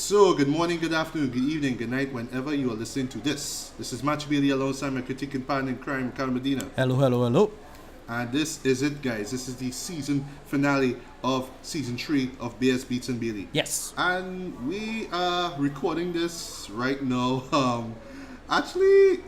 So, good morning, good afternoon, good evening, good night, whenever you are listening to this. This is Match Bailey alongside my critic and partner in crime, Ricardo Medina. Hello, hello, hello. And this is it, guys. This is the season finale of season 3 of Bears Beats and Bailey. Yes. And we are recording this right now. Actually,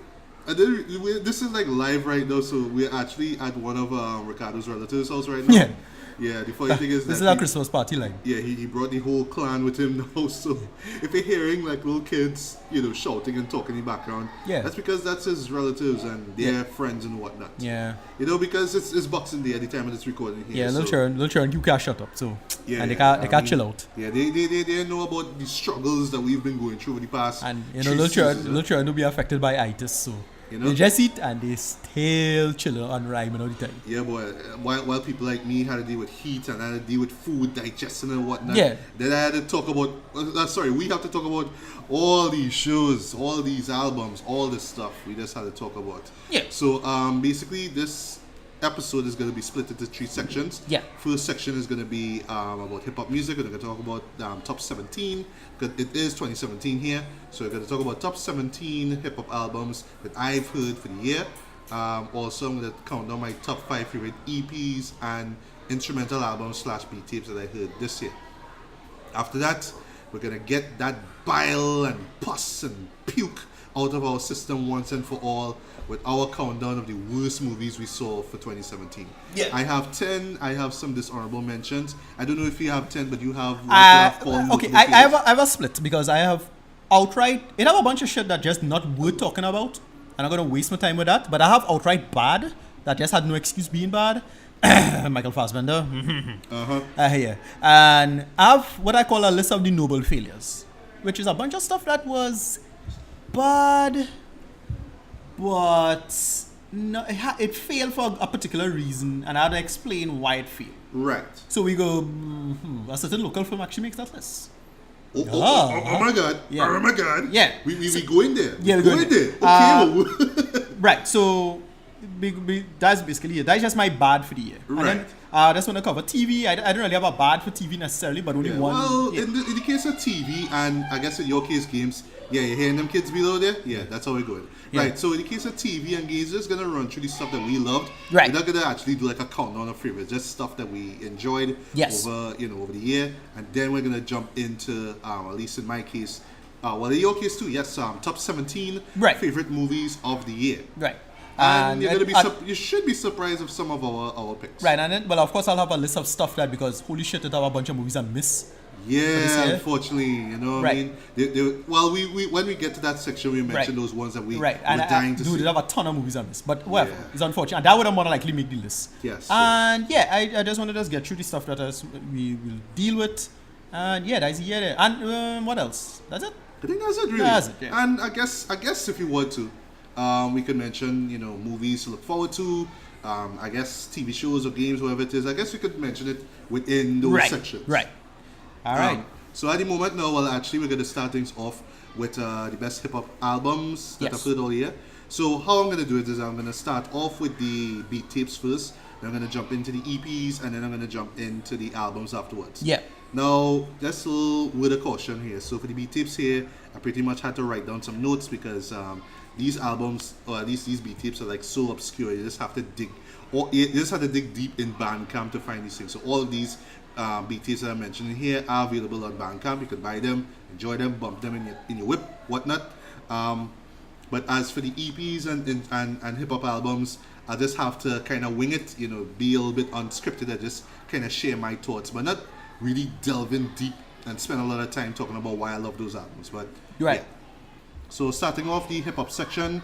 this is like live right now, so we're actually at one of Ricardo's relatives' house right now. Yeah. Yeah, the funny thing is this that is a Christmas party line. yeah, he brought the whole clan with him now. So if you're hearing like little kids, shouting and talking in the background, Yeah. that's because that's his relatives and their friends and whatnot. Yeah. Because it's Boxing Day at the time of this recording here. Yeah, little children, you can't shut up. So Yeah, and yeah, they can't chill out. Yeah, they know about the struggles that we've been going through over the past. And three little seasons, children will be affected by itis, so You know? they just eat and they still chill on rhyming all the time. Yeah, boy. While people like me had to deal with heat and had to deal with food digestion and whatnot. Yeah. Then I had to talk about. We have to talk about all these shows, all these albums, all this stuff. We just had to talk about. Yeah. So basically this episode is going to be split into 3 sections. Yeah. First section is going to be about hip hop music. We're going to talk about top 17 because it is 2017 here. So we're going to talk about top 17 hip hop albums that I've heard for the year. Also, I'm going to count down my top 5 favorite EPs and instrumental albums / beat tapes that I heard this year. After that, we're going to get that bile and pus and puke out of our system once and for all with our countdown of the worst movies we saw for 2017. Yeah. I have 10. I have some dishonorable mentions. I don't know if you have 10, but you have... Okay, I have a split because I have outright... It have a bunch of shit that just not worth talking about. I'm not going to waste my time with that. But I have outright bad that just had no excuse being bad. Michael Fassbender. Yeah. And I have what I call a list of the noble failures, which is a bunch of stuff that was bad, but no, it failed for a particular reason, and I had to explain why it failed. Right. So we go, a certain local film actually makes that list. Oh my God. Yeah. Oh my God. Yeah. We go in there. Yeah, we we go go in in there. there. Okay. Right, so that's basically it. That's just my bad for the year. Right. And then I just want to cover TV. I don't really have a bad for TV necessarily, but only one. Well, yeah. in the case of TV, and I guess in your case, games, yeah, you're hearing them kids below there? Yeah, that's how we're going. Yeah. Right, so in the case of TV and games, we're just going to run through the stuff that we loved. Right. We're not going to actually do like a countdown of favorites, just stuff that we enjoyed Yes. over the year. And then we're going to jump into, at least in my case, well, in your case too, yes, top 17 Right. favorite movies of the year. Right. And you're gonna be you should be surprised of some of our picks. Right, and then, well, of course, I'll have a list of stuff that because holy shit, it have a bunch of movies I miss. Yeah, year. unfortunately, what Right. I mean. We when we get to that section, we mention those ones that we Right, were and dying to dude, see. they have a ton of movies I miss, but well, Yeah. it's unfortunate. And that would have more likely make the list. Yes. And yeah, I just wanted to get through the stuff that we will deal with. And yeah, that's the year there. And what else? That's it. I think that's it, really. That's it, yeah. And I guess if you want to, we could mention movies to look forward to. I guess TV shows or games, whatever it is. I guess we could mention it within those sections. Right. All right. So at the moment now, well, actually, we're going to start things off with the best hip hop albums that I've heard all year. So how I'm going to do it is I'm going to start off with the beat tapes first. Then I'm going to jump into the EPs, and then I'm going to jump into the albums afterwards. Yeah. Now, just a little word of caution here. So for the beat tapes here, I pretty much had to write down some notes because these albums, or at least these beat tapes, are like so obscure. You just have to dig, or you just have to dig deep in Bandcamp to find these things. So all of these beat tapes that I'm mentioning here are available on Bandcamp. You can buy them, enjoy them, bump them in your whip, whatnot. But as for the EPs and hip hop albums, I just have to kind of wing it, be a little bit unscripted. I just kind of share my thoughts, but not really delve in deep and spend a lot of time talking about why I love those albums. But Right. yeah. So starting off the hip hop section,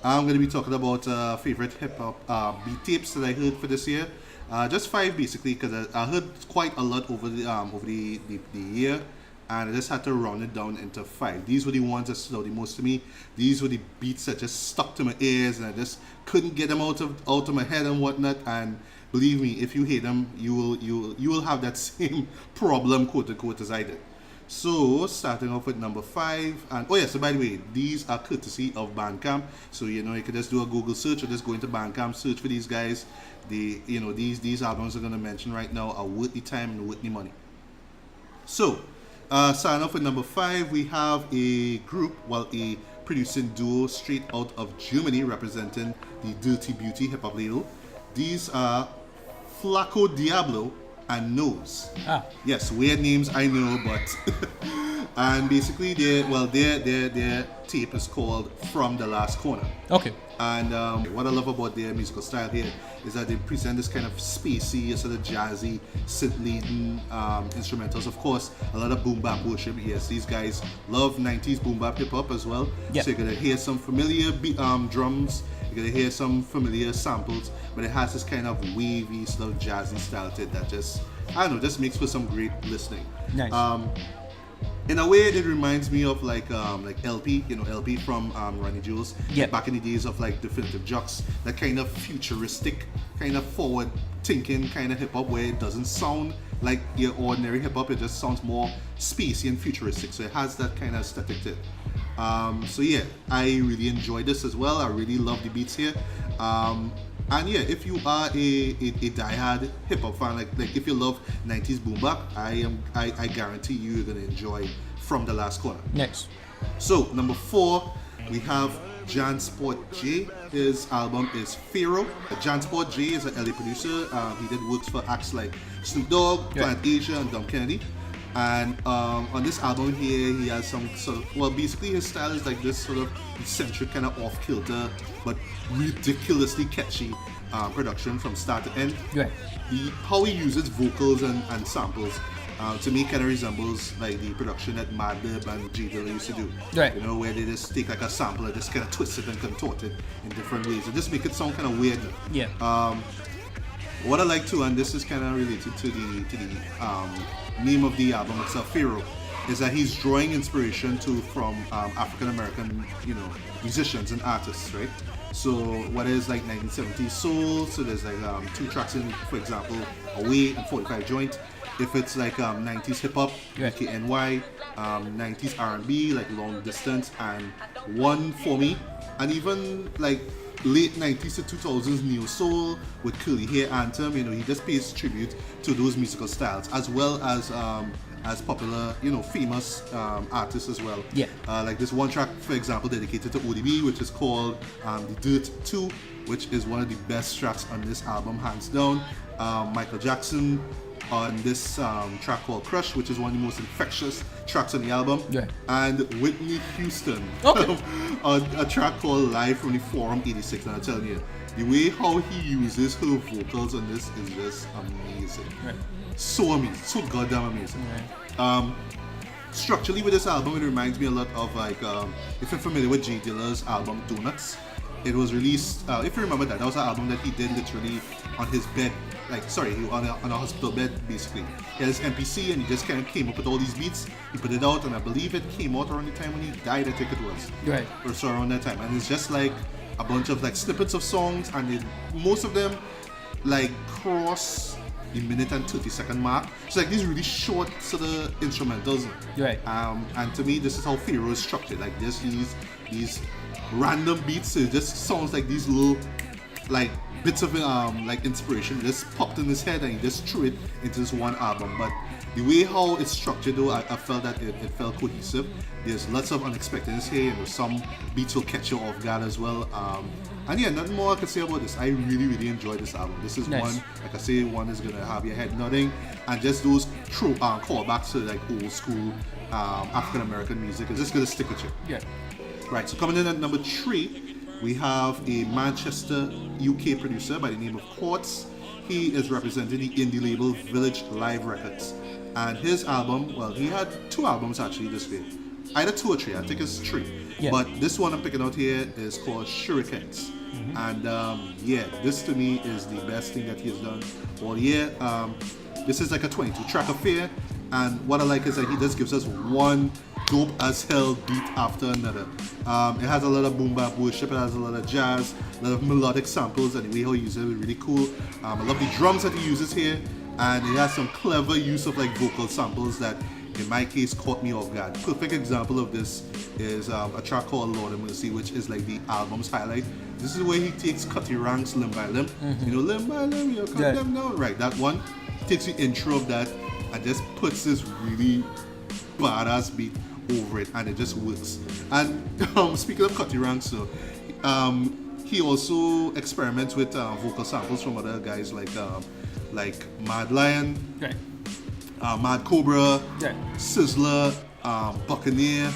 I'm going to be talking about favorite hip hop beat tapes that I heard for this year. Just 5 basically, because I heard quite a lot over the year, and I just had to round it down into 5. These were the ones that stood out the most to me. These were the beats that just stuck to my ears, and I just couldn't get them out of my head and whatnot. And believe me, if you hate them, you will have that same problem, quote unquote, as I did. So starting off with number 5, and so by the way, these are courtesy of Bandcamp. So you can just do a Google search or just go into Bandcamp, search for these guys. These albums I'm gonna mention right now are worth the time and worth the money. So Starting off with number 5, we have a group, a producing duo straight out of Germany representing the Dirty Beauty hip hop label. These are Flaco Diablo and Nose. Yes, weird names, I know, but and basically their tape is called From the Last Corner. Okay. And what I love about their musical style here is that they present this kind of spacey, sort of jazzy, synth-laden instrumentals. Of course, a lot of boom bap worship. Yes, these guys love 90s boom bap hip hop as well. Yep. So you're gonna hear some familiar drums. You're gonna hear some familiar samples, but it has this kind of wavy, sort of jazzy style to it that just, I don't know, just makes for some great listening. Nice. In a way, it reminds me of like LP, LP from Ronnie Jules. Yep. Back in the days of like Definitive Jux, that kind of futuristic, kind of forward-thinking kind of hip hop where it doesn't sound like your ordinary hip hop. It just sounds more spacey and futuristic. So it has that kind of aesthetic to it. So yeah, I really enjoyed this as well. I really love the beats here. And yeah, if you are a diehard hip hop fan, like if you love 90s boom bap, I guarantee you're gonna enjoy From the Last Corner. Next. So number 4, we have Jansport J. His album is Pharaoh. Jansport J is an LA producer. He did works for acts like Snoop Dogg, Planet Asia, and Dom Kennedy. And on this album here, he has some sort of, basically his style is like this sort of eccentric, kind of off-kilter, but ridiculously catchy production from start to end. Right. How he uses vocals and samples to me kind of resembles like the production that Madlib and J Dilla used to do. Right. Where they just take like a sample and just kind of twist it and contort it in different ways. It just make it sound kind of weird. Yeah. What I like too, and this is kind of related to the name of the album itself, Pharaoh, is that he's drawing inspiration from African American, musicians and artists, right? So what is like 1970s soul? So there's like 2 tracks in, for example, Away and 45 Joint. If it's like 90s hip hop, K.A.A.N, 90s R&B like Long Distance and One For Me, and even like late 90s to 2000s neo soul with Curly Hair Anthem. He just pays tribute to those musical styles as well as popular, famous artists as well. Yeah. Like this one track, for example, dedicated to ODB, which is called The Dirt 2, which is one of the best tracks on this album, hands down. Michael Jackson on this track called Crush, which is one of the most infectious tracks on the album. Yeah. And Whitney Houston on a track called Live from the Forum 86. And I'm telling you, the way how he uses her vocals on this is just amazing. Right. So amazing, so goddamn amazing. Right. Structurally with this album, it reminds me a lot of like, if you're familiar with J Dilla's album Donuts, it was released, if you remember that was an album that he did literally on his bed, on a hospital bed basically. He had his MPC and he just kind of came up with all these beats. He put it out and I believe it came out around the time when he died, I think it was. Right. Or so around that time. And it's just like a bunch of like snippets of songs and most of them like cross the minute and 30-second mark. It's like these really short sort of instrumentals. Right. And to me, this is how Pharaoh is structured. Like there's these random beats. It just sounds like these little like bits of like inspiration just popped in his head and he just threw it into this one album. But the way how it's structured though, I felt that it felt cohesive. There's lots of unexpectedness here, some beats will catch you off guard as well. And yeah, nothing more I can say about this. I really, really enjoyed this album. This is nice. One, like I say, one is gonna have your head nodding, and just those callbacks to like old school African American music is just gonna stick with you. Yeah. Right. So coming in at number 3, we have a Manchester, UK producer by the name of Quartz. He is representing the indie label Village Live Records, and his album, he had 2 albums actually this year. Either 2 or 3, I think it's 3. Yeah. But this one I'm picking out here is called Shurikens. And this to me is the best thing that he has done all year. This is like a 22-track affair, and what I like is that he just gives us one dope as hell beat after another. It has a lot of boom bap worship, it has a lot of jazz, a lot of melodic samples, and the way how he uses it is really cool. I love the drums that he uses here, and it has some clever use of like vocal samples that in my case caught me off guard. Perfect example of this is a track called Lord of Mercy, which is like the album's highlight. This is where he takes Cutty Ranks Limb by Limb. Limb by Limb, you cut them down. Right, that one takes the intro of that and just puts this really badass beat over it, and it just works. And speaking of Cutty Rank, so he also experiments with vocal samples from other guys like Mad Lion, Right. Mad Cobra, Right. Sizzler, Buccaneer.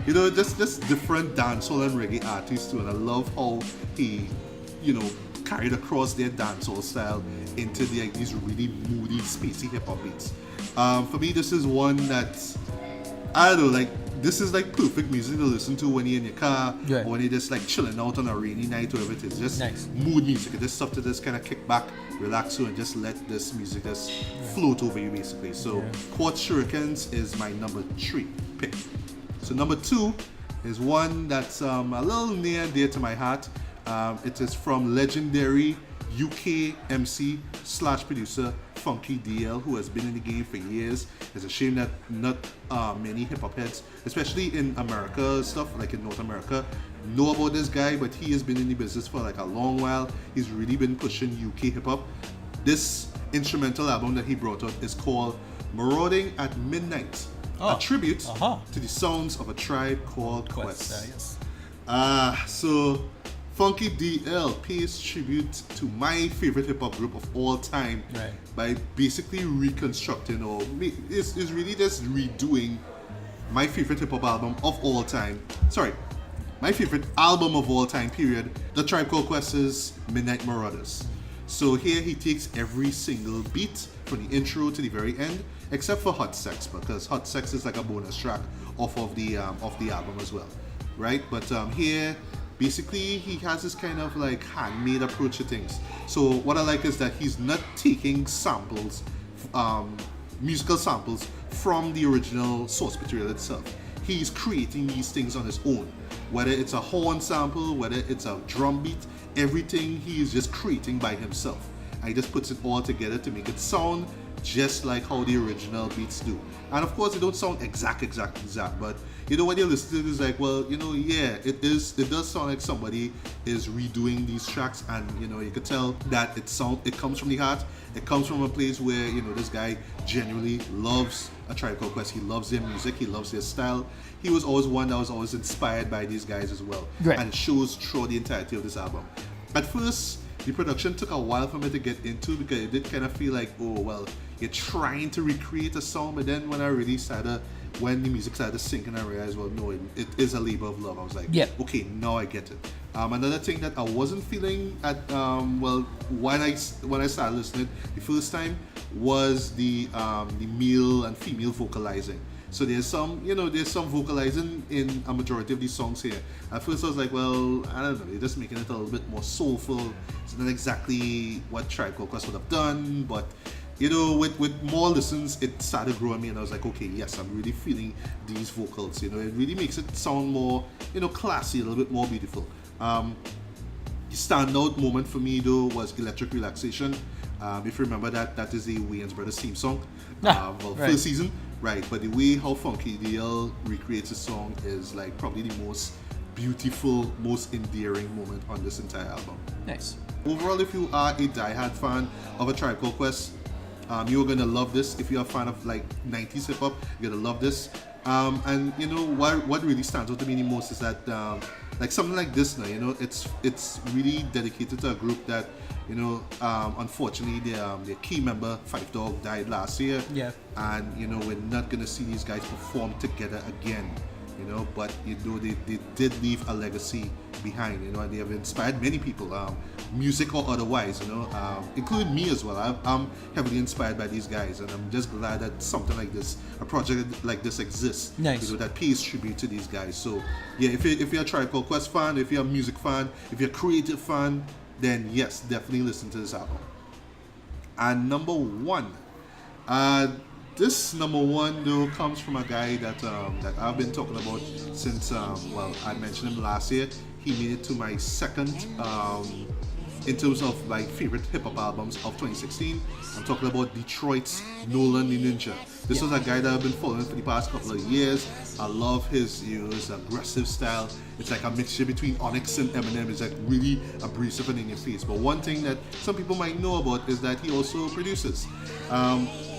You know, just different dancehall and reggae artists too. And I love how he, you know, carried across their dancehall style into these really moody, spacey hip hop beats. For me, this is one that I don't know, like this is like perfect music to listen to when you're in your car Right. or when you're just like chilling out on a rainy night, whatever it is. Just Nice. mood music. It's just stuff to just kind of kick back, relax you, and just let this music just float over you, basically. So, Quartz Shurikens is my number 3 pick. So, number 2 is one that's a little near and dear to my heart. It is from legendary UK MC / producer Funky DL, who has been in the game for years. It's a shame that not many hip hop heads, especially in America stuff, like in North America, know about this guy, but he has been in the business for like a long while. He's really been pushing UK hip hop. This instrumental album that he brought out is called Marauding at Midnight, a tribute to the sounds of a tribe called Quest. Yes. So Funky DL pays tribute to my favorite hip hop group of all time by basically reconstructing, or is really just redoing my favorite hip hop album of all time. Sorry, my favorite album of all time, period. The Tribe Called Quest's Midnight Marauders. So here he takes every single beat from the intro to the very end, except for Hot Sex, because Hot Sex is like a bonus track off of the album as well, right? But here, basically, he has this kind of like handmade approach to things. So what I like is that he's not taking samples, musical samples from the original source material itself. He's creating these things on his own. Whether it's a horn sample, whether it's a drum beat, everything he is just creating by himself. And he just puts it all together to make it sound just like how the original beats do. And of course, it don't sound exact, but you know, when you listen to it, it's like, well, you know, yeah, it does sound like somebody is redoing these tracks, and you know, you could tell that it comes from the heart. It comes from a place where, you know, this guy genuinely loves A Tribe Called Quest. He loves their music, he loves their style. He was always one that was always inspired by these guys as well. Right. And it shows throughout the entirety of this album. At first, the production took a while for me to get into, because it did kind of feel like, oh, well, you're trying to recreate a song, but then when the music started to sink, and I realized, well, no, it is a labor of love. I was like, okay, now I get it. Another thing that I wasn't feeling at, when I started listening the first time, was the male and female vocalizing. So there's some vocalizing in a majority of these songs here. At first I was like, well, I don't know, they're just making it a little bit more soulful. It's not exactly what Tribe Called Quest would have done, but you know, with more listens, it started growing me, and I was like, okay, yes, I'm really feeling these vocals. You know, it really makes it sound more, you know, classy, a little bit more beautiful. The standout moment for me though was Electric Relaxation. If you remember that is the Wayans Brothers theme song, first season, right? But the way how Funky DL recreates a song is like probably the most beautiful, most endearing moment on this entire album. Nice. Overall, if you are a diehard fan of A Tribe Called Quest, you're gonna love this. If you're a fan of like 90s hip hop, you're gonna love this. And you know what really stands out to me the most is that like something like this now, you know, it's really dedicated to a group that, you know, unfortunately their key member Five Dog died last year. Yeah. And you know, we're not gonna see these guys perform together again. You know, but you know, they did leave a legacy behind, you know, and they have inspired many people, music or otherwise, you know, including me as well. I'm heavily inspired by these guys, and I'm just glad that something like this, a project like this exists. Nice. You know, that pays tribute to these guys. So yeah, if you're a Tribe Called Quest fan, if you're a music fan, if you're a creative fan, then yes, definitely listen to this album. And number one, this number one though comes from a guy that I've been talking about since I mentioned him last year. He made it to my second in terms of my favorite hip hop albums of 2016. I'm talking about Detroit's Nolan the Ninja. This was a guy that I've been following for the past couple of years. I love his aggressive style. It's like a mixture between Onyx and Eminem. It's like really abrasive and in your face. But one thing that some people might know about is that he also produces.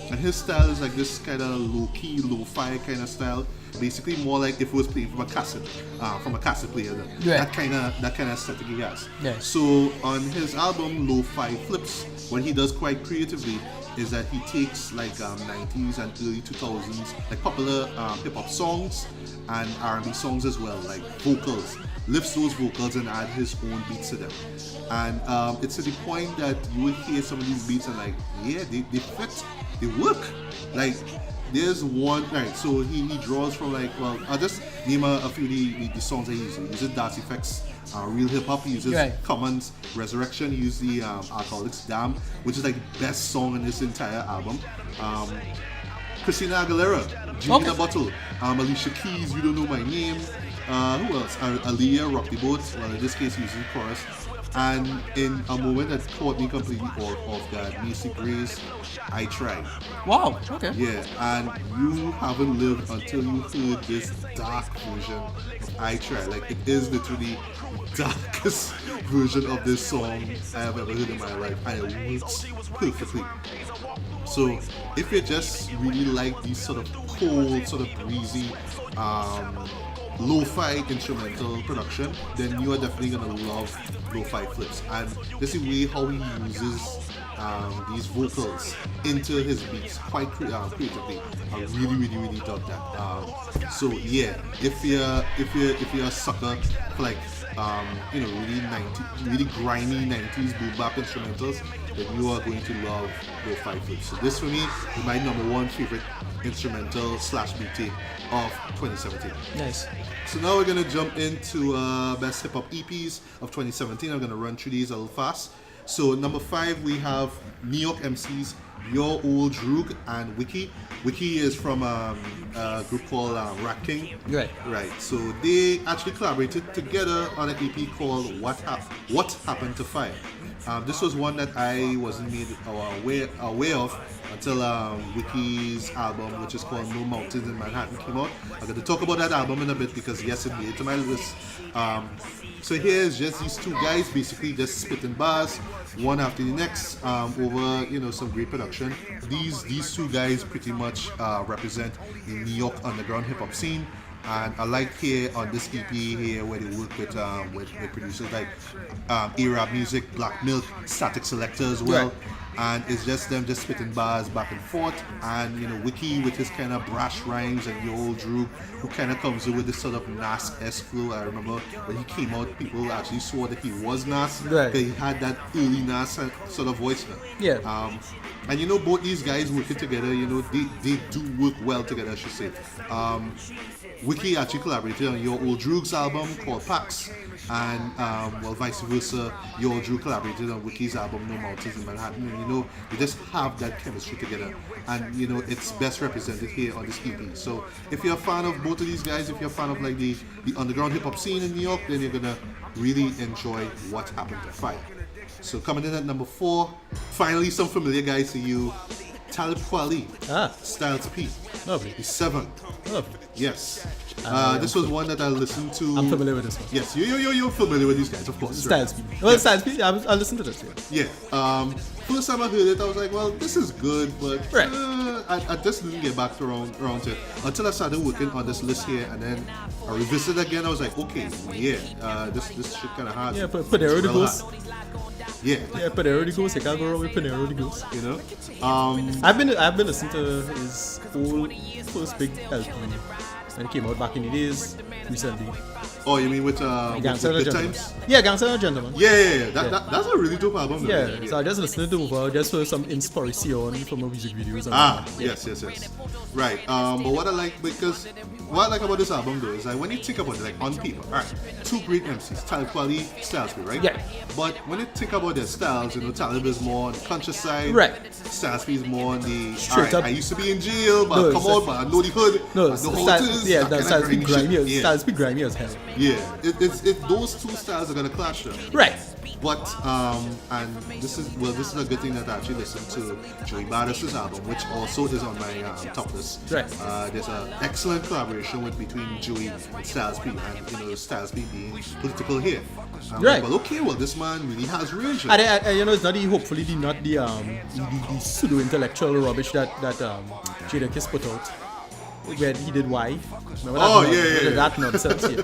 And his style is like this kind of low-key, lo-fi kind of style. Basically, more like if it was playing from a cassette player. That kind of aesthetic he has. Yes. So on his album Lo-Fi Flips, what he does quite creatively is that he takes like 90s and early 2000s like popular hip hop songs and R&B songs as well, like vocals, lifts those vocals and add his own beats to them. And it's to the point that you will hear some of these beats and like, yeah, they fit, they work. Like there's one, right, so he draws from like, well, I'll just name a few of the songs that he uses. He uses Das Effects, Real Hip Hop, he uses Commons, Resurrection, he uses the Alcoholics Damn, which is like the best song in this entire album. Christina Aguilera, Genie in a Bottle, Alicia Keys, You Don't Know My Name, who else? Aaliyah, Rock the Boat, well in this case he uses chorus. And in a moment that caught me completely off guard, Macy Gray's I Tried. Wow, okay. Yeah, and you haven't lived until you heard this dark version of I Tried. Like, it is literally darkest version of this song I have ever heard in my life, and it works perfectly. So, if you just really like these sort of cold, sort of breezy, lo-fi instrumental production, then you are definitely gonna love Lo-Fi Flips. And this is the way how he uses these vocals into his beats quite creatively. I really dug that. So yeah, if you're a sucker for like really grimy 90s boom bap instrumentals, then you are going to love Lo-Fi Flips. So this for me is my number one favorite instrumental / beat tape of 2017. Nice. So now we're gonna jump into best hip hop EPs of 2017. I'm gonna run through these a little fast. So number 5 we have New York MCs Your Old Droog and Wiki. Wiki is from a group called Rat King. Right. So they actually collaborated together on an EP called What Happened to Fire. This was one that I wasn't made aware of until Wiki's album, which is called No Mountains in Manhattan, came out. I'm going to talk about that album in a bit because yes, it made it to my list. So here's just these two guys basically just spitting bars, one after the next, over some great production. These two guys pretty much represent the New York underground hip hop scene. And I like here on this EP here where they work with producers like A-Rap Music, Black Milk, Static Selector as well. And it's just them just spitting bars back and forth. And Wiki with his kind of brash rhymes, and Your Old Droog, who kind of comes in with this sort of Nas-esque flow. I remember when he came out, people actually swore that he was Nas, because he had that early Nas sort of voice. And both these guys working together, they do work well together, I should say. Wiki actually collaborated on Your Old Droog's album called Pax, and vice versa, Your Old Droog collaborated on Wiki's album No Mountains in Manhattan. And they just have that chemistry together, and it's best represented here on this EP. So if you're a fan of both of these guys, if you're a fan of like the underground hip hop scene in New York, then you're gonna really enjoy What Happened to Fire. So coming in at number 4, finally some familiar guys to you. Talib Kweli, Styles P, lovely. The 7. Lovely. Yes. This was one that I listened to. I'm familiar with this one. Yes, you're familiar with these guys, of course. Styles P. Well, Styles P, I listened to this. Yeah. First time I heard it, I was like, well, this is good, but I just didn't get back around to it until I started working on this list here, and then I revisited again. I was like, okay, this shit kind of hard. Yeah, Panero the Ghost. Yeah, Panero the Ghost. You can't go wrong with Panero the Ghost. I've been listening to his whole first big LP, and it came out back in the days recently. Oh, you mean with Gangster Good Gentleman? Times? Yeah, Gangster and Gentleman. Yeah. That's a really dope album. Yeah, so I just listened to it just for some inspiration from my music videos. Yes. Right. But what I like about this album though is like when you think about it, like on paper, alright, two great MCs, Talib Kweli, Styles P, right? Yeah. But when you think about their styles, Talib is more on the conscious side. Right. Styles P is more on the straight up. I used to be in jail, but but I know the hood. No, I know how it is. Styles P grimy as hell. Yeah, those two styles are gonna clash though. Right. But and this is a good thing that I actually listened to Joey Badass's album, which also is on my top list. Right. There's an excellent collaboration between Joey and Styles P, and Styles P being political here. Right. Well, okay, well this man really has range. And it's not the pseudo intellectual rubbish that Jadakiss put out, where he did why. Remember that that nonsense. Yeah.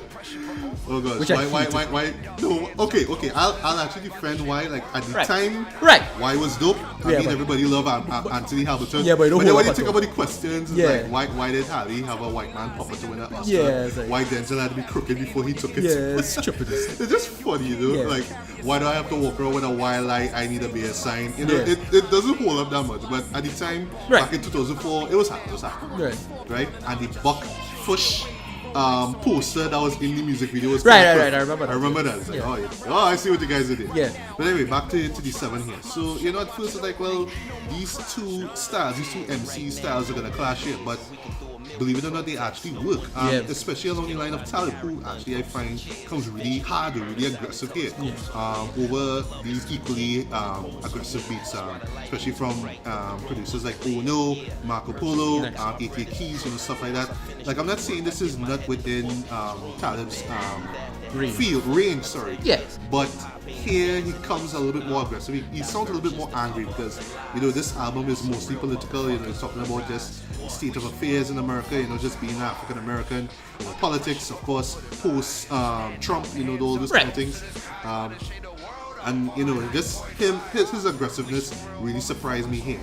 Oh gosh, Which why? No, okay. I'll actually defend why. Like at the time, right? Why was dope. Everybody love Anthony Hamilton. Yeah, but then when you think about the questions, it's like why did Harry have a white man pop to win an Oscar? Yeah, like, why Denzel had to be crooked before he took it? Yeah, it's stupid. It's just funny, though. Yeah. Like, why do I have to walk around with a while I need a beer sign? It doesn't hold up that much. But at the time, back in 2004, it was happening. Right? And the Buck Fush poster that was in the music video was right. I remember that. It's like, I see what you guys did. Yeah. But anyway, back to the 7 here. So at first it's like, well, these two MC styles are gonna clash here, but believe it or not, they actually work. Especially along the line of Talib, who actually I find comes really hard or really aggressive here. Over these equally aggressive beats, especially from producers like Oh No, Marco Polo, 88 Keys, stuff like that. Like, I'm not saying this is not within Talib's range, but here he comes a little bit more aggressive. He sounds a little bit more angry because this album is mostly political. He's talking about just state of affairs in America, just being African American, politics, of course, post Trump, all those kind of things. And just his aggressiveness really surprised me here.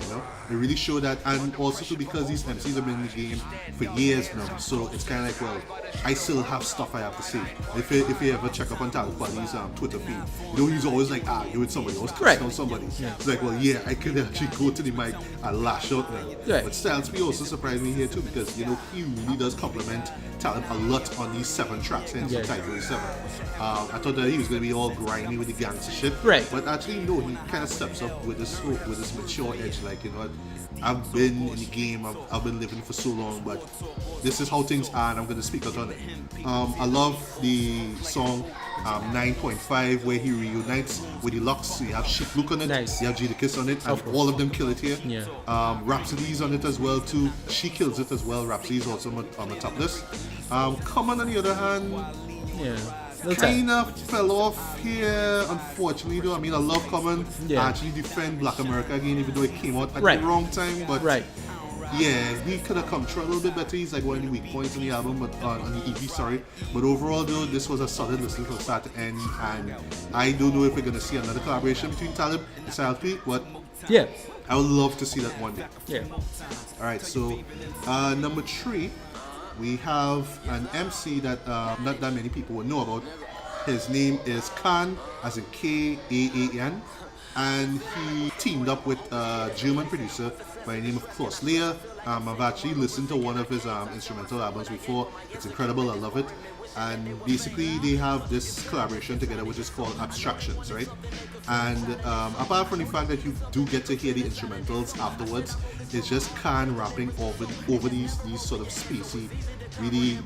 It really showed that, and also too because these MCs have been in the game for years now, so it's kind of like, well, I still have stuff I have to say. If you ever check up on Talib Kweli's Twitter feed, he's always like arguing with somebody else, cussing on somebody. It's like, well, yeah, I could actually go to the mic and lash out now. But Styles P also surprised me here too because he really does compliment Talib a lot on these 7 tracks and Untitled 7. I thought that he was going to be all grimy with the gangster shit, but actually no, he kind of steps up with this mature edge. Like, I've been in the game, I've been living for so long, but this is how things are, and I'm going to speak out on it. I love the song 9.5 where he reunites with the Lux. So you have Chic Luke on it, you have Jadakiss on it, and all of them kill it here. Rhapsody's on it as well too. She kills it as well. Rhapsody's also on the top list. Common on the other hand, kind of fell off here, unfortunately though. I mean, I love Common. I actually defend Black America again, even though it came out at the wrong time. But he could have come through a little bit better. He's like one of the weak points on the album, but on the EP, sorry. But overall though, this was a solid listen from start to end, and I don't know if we're gonna see another collaboration between Talib and Styles P, but I would love to see that one day. Alright, so number 3. We have an MC that not that many people will know about. His name is K.A.A.N, as in K.A.A.N, and he teamed up with a German producer by the name of Klaus Lehr. I've actually listened to one of his instrumental albums before. It's incredible, I love it. And basically they have this collaboration together which is called Abstractions, right? And apart from the fact that you do get to hear the instrumentals afterwards, it's just K.A.A.N rapping over these sort of spacey, really,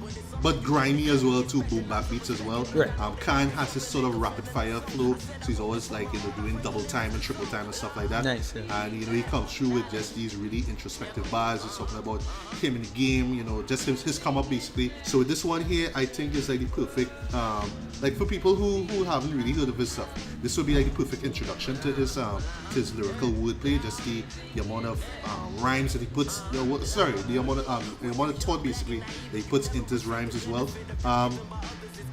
but grimy as well too, boom bap beats as well. K.A.A.N has this sort of rapid fire flow, so he's always like doing double time and triple time and stuff like that. And he comes through with just these really introspective bars. He's talking about him in the game, just his come up basically. So this one here, I think is like the perfect, like for people who haven't really heard of his stuff, this would be like the perfect introduction to his lyrical wordplay. Just the amount of rhymes that he puts, the amount of thought basically that he puts into his rhymes as well.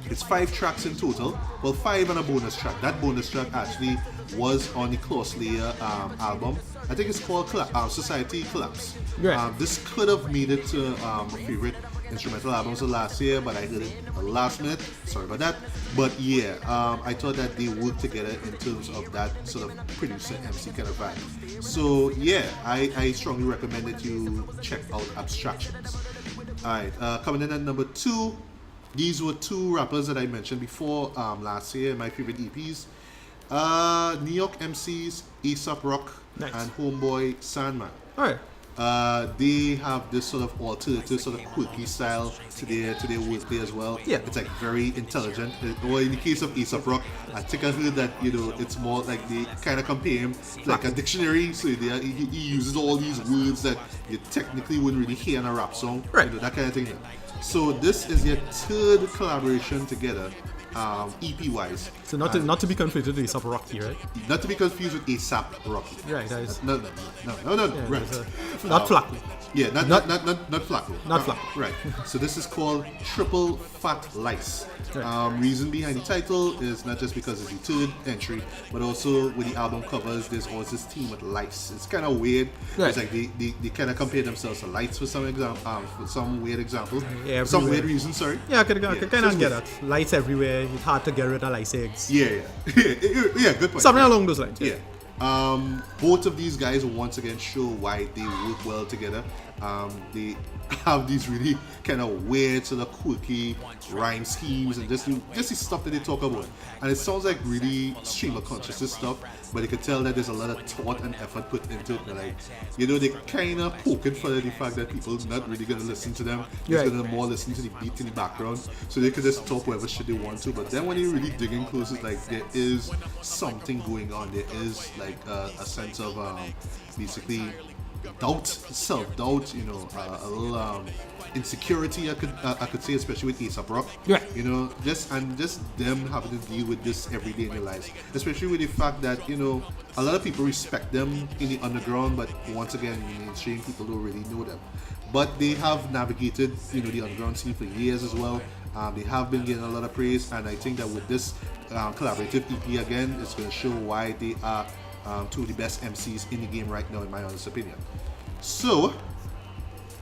It's 5 tracks in total. Well, 5 and a bonus track. That bonus track actually was on the Klaus Lehr album. I think it's called Society Collapse. This could have made it to my favorite instrumental albums of last year, but I heard it at the last minute. Sorry about that. But I thought that they worked together in terms of that sort of producer MC kind of vibe. So I strongly recommend that you check out Abstractions. Alright, coming in at number 2. These were 2 rappers that I mentioned before last year, my favorite EPs. New York MCs, A$AP Rock, and Homeboy Sandman. Alright. They have this sort of alternative, sort of quirky style to their wordplay as well. Yeah. It's like very intelligent. Or in the case of A$AP Rock, I think I heard that it's more like they kind of compare him to like a dictionary. So he uses all these words that you technically wouldn't really hear in a rap song. Right. That kind of thing. So this is their third collaboration together. EP wise. So not to be confused with A$AP Rocky, right? Not to be confused with A$AP Rocky. Right, that is. No, Yeah, right. Not Flacco. Yeah, not Flacco. Not Flacco. Right. So this is called Triple Fat Lice. Right. Reason behind the title is not just because it's the third entry, but also with the album covers, there's always this theme with lice. It's kind of weird. Right. It's like they kind of compare themselves to lights for some for some weird example. Yeah, for some everywhere. weird reason. Sorry. Yeah, I could kind So of get that. Lights everywhere. It's hard to get rid of lice eggs. Yeah. Good point. Something along those lines. Yeah. Both of these guys once again show why they work well together. They have these really kind of weird, sort of quirky rhyme schemes and just the stuff that they talk about. And it sounds like really stream of consciousness stuff, but you can tell that there's a lot of thought and effort put into it. And like, they kind of poking for the fact that people are not really going to listen to them. They're Right. going to more listen to the beat in the background, so they could just talk whatever shit they want to. But then when you really dig in close, it's like there is something going on. There is like a sense of basically doubt, self-doubt, a little insecurity. I could say, especially with A$AP Rock. Yeah. Just them having to deal with this every day in their lives, especially with the fact that a lot of people respect them in the underground, but once again, in mainstream, people don't really know them. But they have navigated, the underground scene for years as well. They have been getting a lot of praise, and I think that with this collaborative EP again, it's going to show why they are two of the best MCs in the game right now, in my honest opinion. So,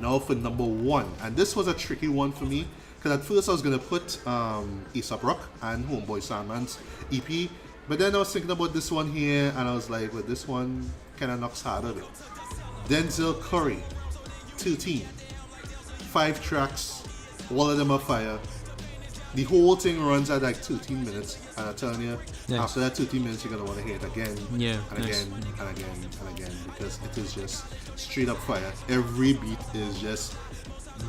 now for number one, and this was a tricky one for me, because at first I was going to put A$AP Rock and Homeboy Sandman's EP, but then I was thinking about this one here, and I was like, well, this one kind of knocks harder a bit. Denzel Curry, 13, 5 tracks, all of them are fire. The whole thing runs at like 13 minutes, and I'm telling you, Nice. after that 13 minutes, you're gonna want to hear it again, Yeah, and nice. again, and again, and again, because it is just straight up fire. Every beat is just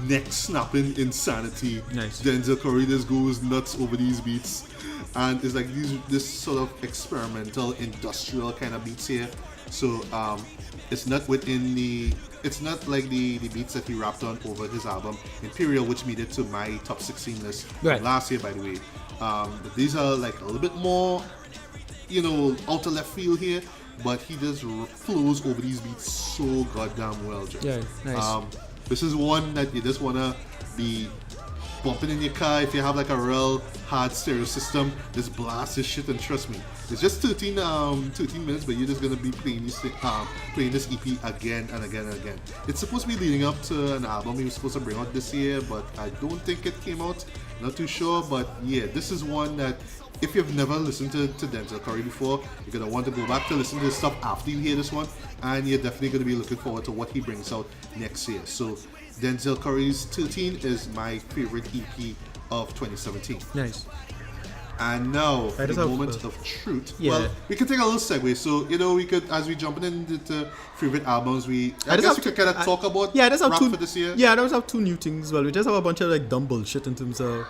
neck snapping insanity. Nice. Denzel Curry just goes nuts over these beats, and it's like this sort of experimental, industrial kind of beats here. So it's not within the. It's not like the beats that he rapped on over his album Imperial, which made it to my top 16 list Right. last year, by the way. But these are like a little bit more, out of left field here. But he just flows over these beats so goddamn well, Jeff. Yeah, nice. This is one that you just wanna be bumping in your car. If you have like a real hard stereo system, just blast this shit, and trust me, it's just 13 minutes, but you're just gonna be playing this EP again and again and again. It's supposed to be leading up to an album he was supposed to bring out this year, but I don't think it came out. Not too sure, but yeah, this is one that if you've never listened to Denzel Curry before, you're gonna want to go back to listen to his stuff after you hear this one, and you're definitely gonna be looking forward to what he brings out next year. So Denzel Curry's 13 is my favorite EP of 2017. Nice. And now, for I the just have, moment of truth. yeah. Well, we can take a little segue. So, we could, as we jump into favorite albums, I just guess have we could kind of talk about Yeah, I just have rap two for this year. Yeah, I just have two new things. Well, we just have a bunch of like dumb bullshit in terms of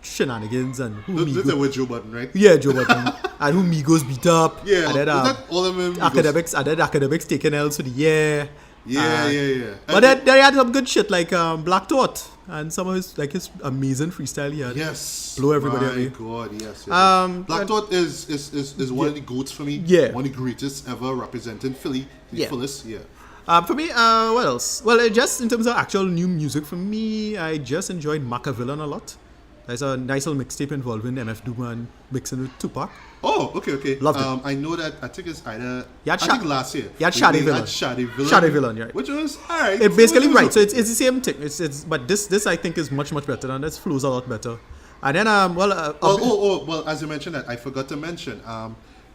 shenanigans and who This is with Joe Budden, right? Yeah, Joe Budden. And who Migos beat up. Yeah, And then was that all of them? academics taking L's for the year. Yeah. But then they had some good shit like Black Thought and some of his amazing freestyle he had. Yes. Blow everybody My away. God, yes. and- Black Thought is one of the goats for me. Yeah. One of the greatest ever representing Philly. The Yeah. fullest, yeah. For me, what else? Well, just in terms of actual new music, for me, I just enjoyed Machiavellian a lot. There's a nice little mixtape involving MF Doom and mixing with Tupac. Oh, okay. Loved it. I know that. I think it's either. You had I think last year. you had we Shadi had Villain. Shadi Villain. Shadi Villain, right. Which was alright. It basically It was right. So okay. it's the same thing. It's but this I think is much better, and this flows a lot better. And then Well, as you mentioned that, I forgot to mention.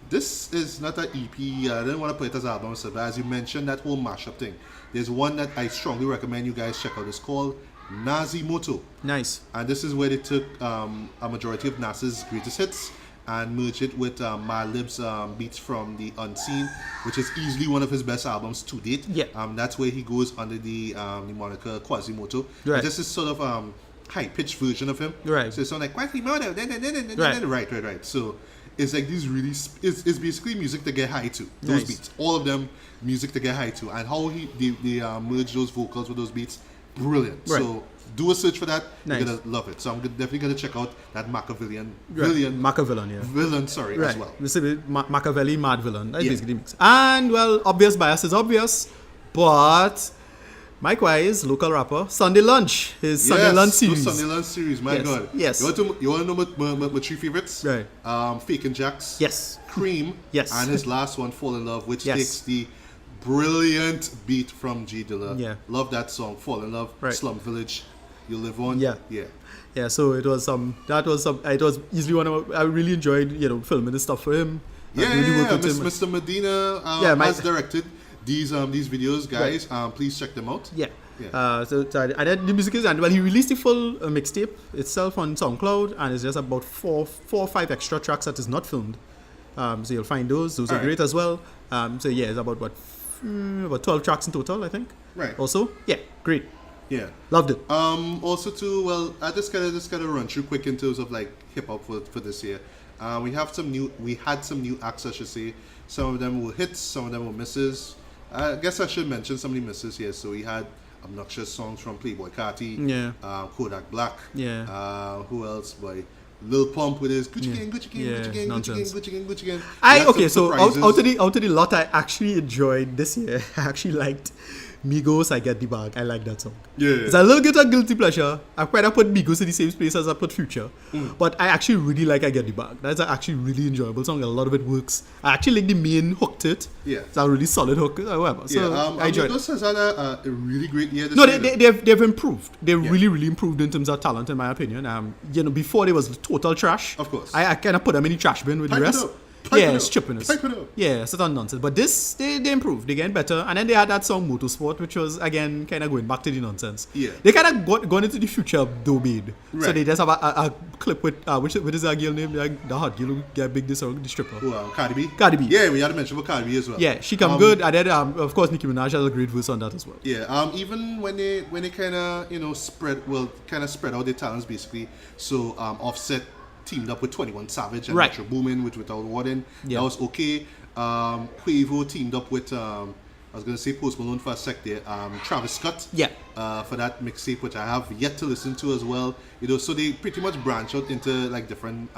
This is not an EP. I didn't want to put it as an album, so but as you mentioned, that whole mashup thing. There's one that I strongly recommend you guys check out. It's called Nazimoto. nice. And this is where they took a majority of NASA's greatest hits and merge it with Madlib's beats from the Unseen, which is easily one of his best albums to date. Yeah. That's where he goes under the moniker Quasimoto. Right. Just this sort of high-pitched version of him. Right. So it's not like Quasimoto. Right. So it's like these really, it's basically music to get high to. Those Nice. beats, all of them, music to get high to, and how they merge those vocals with those beats, brilliant. Right. So do a search for that. Nice. You're gonna love it. So I'm definitely gonna check out that Machiavellian, Machiavellian, yeah. villain, as Right. well. This is Machiavelli, mad villain. That's Yeah. basically the mix. And, well, obvious bias is obvious, but Mike-wise, local rapper, Sunday Lunch, his Sunday Lunch series. Sunday Lunch series, my Yes. God. Yes. You want to know my three favorites? Right. Fake and Jacks. Yes. Cream. Yes. And his last one, Fall in Love, which Yes. takes the brilliant beat from G Dilla. Yeah. Love that song, Fall in Love, Right. Slum Village, You Live On. Yeah. Yeah. Yeah, so it was it was easily one of I really enjoyed, filming this stuff for him. Really worked with him. Mr. Medina has directed these videos, guys. Please check them out. Yeah. Yeah. So I did the music is, and well, he released the full mixtape itself on SoundCloud, and it's just about four or five extra tracks that is not filmed. So you'll find those. Those are Alright. great as well. So yeah, it's about about 12 tracks in total, I think. Right. Also, yeah, great. Yeah. Loved it. Also too, well, I just gotta run through quick in terms of like hip hop for this year. We had some new acts, I should say. Some of them were hits, some of them were misses. I guess I should mention some of the misses here. So we had obnoxious songs from Playboy K.A.A.N, Yeah. Kodak Black. Yeah. Who else? Boy, Lil Pump with his Gucci Yeah. Gang, Gucci Gang, Yeah, Gucci Gang, Gucci Gang, nonsense. Gucci Gang, Gucci Gang. We had some So surprises. out of the lot I actually enjoyed this year, I actually liked Migos, I Get the Bag. I like that song. Yeah. It's a little bit of guilty pleasure. I quite put Migos in the same place as I put Future. But I actually really like I Get the Bag. That's an actually really enjoyable song. A lot of it works. I actually like the main hook to it. Yeah. It's a really solid hook. However, so I enjoyed it. Amigos has had a really great year this No, year. they've improved. They've Yeah. really improved in terms of talent, in my opinion. Before they was total trash. Of course. I kind of put them in the trash bin with Pipe the it rest. up. Pipe Yeah, it it's up. chippiness. Pipe it up. Yeah, it's not nonsense. But this, they improved. They getting better. And then they had that song Motorsport, which was, again, kind of going back to the nonsense. Yeah. They kind of gone into the future domain. So Right. they just have a clip with, which is that girl name? The hot girl who get big this song, the stripper. Cardi B. Cardi B. Yeah, we had to mention about Cardi B as well. Yeah, she come good. And then, of course, Nicki Minaj has a great verse on that as well. Yeah, even when they kind of spread out their talents basically. So Offset teamed up with 21 Savage and Right. Metro Boomin, which without Warden, Yeah. that was okay. Quavo teamed up with I was gonna say Post Malone for a sec there. Travis Scott. Yeah. For that mixtape, which I have yet to listen to as well. So they pretty much branch out into like different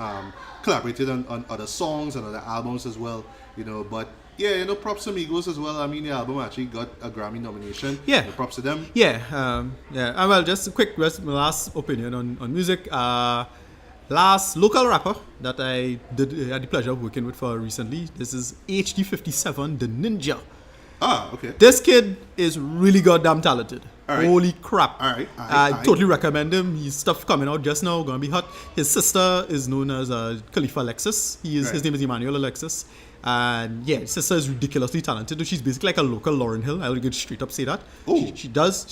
collaborated on other songs and other albums as well. But yeah, props to Migos as well. I mean, the album actually got a Grammy nomination. Yeah. Props to them. Yeah, well, just a quick my last opinion on music. Last local rapper that I had the pleasure of working with for recently. This is HD57, the Ninja. Okay. This kid is really goddamn talented. All right. Holy crap. All right. I totally recommend him. His stuff coming out just now, gonna be hot. His sister is known as Khalifa Alexis. His Right. name is Emmanuel Alexis. And yeah, his sister is ridiculously talented. She's basically like a local Lauryn Hill. I'll get straight up say that. Oh. She does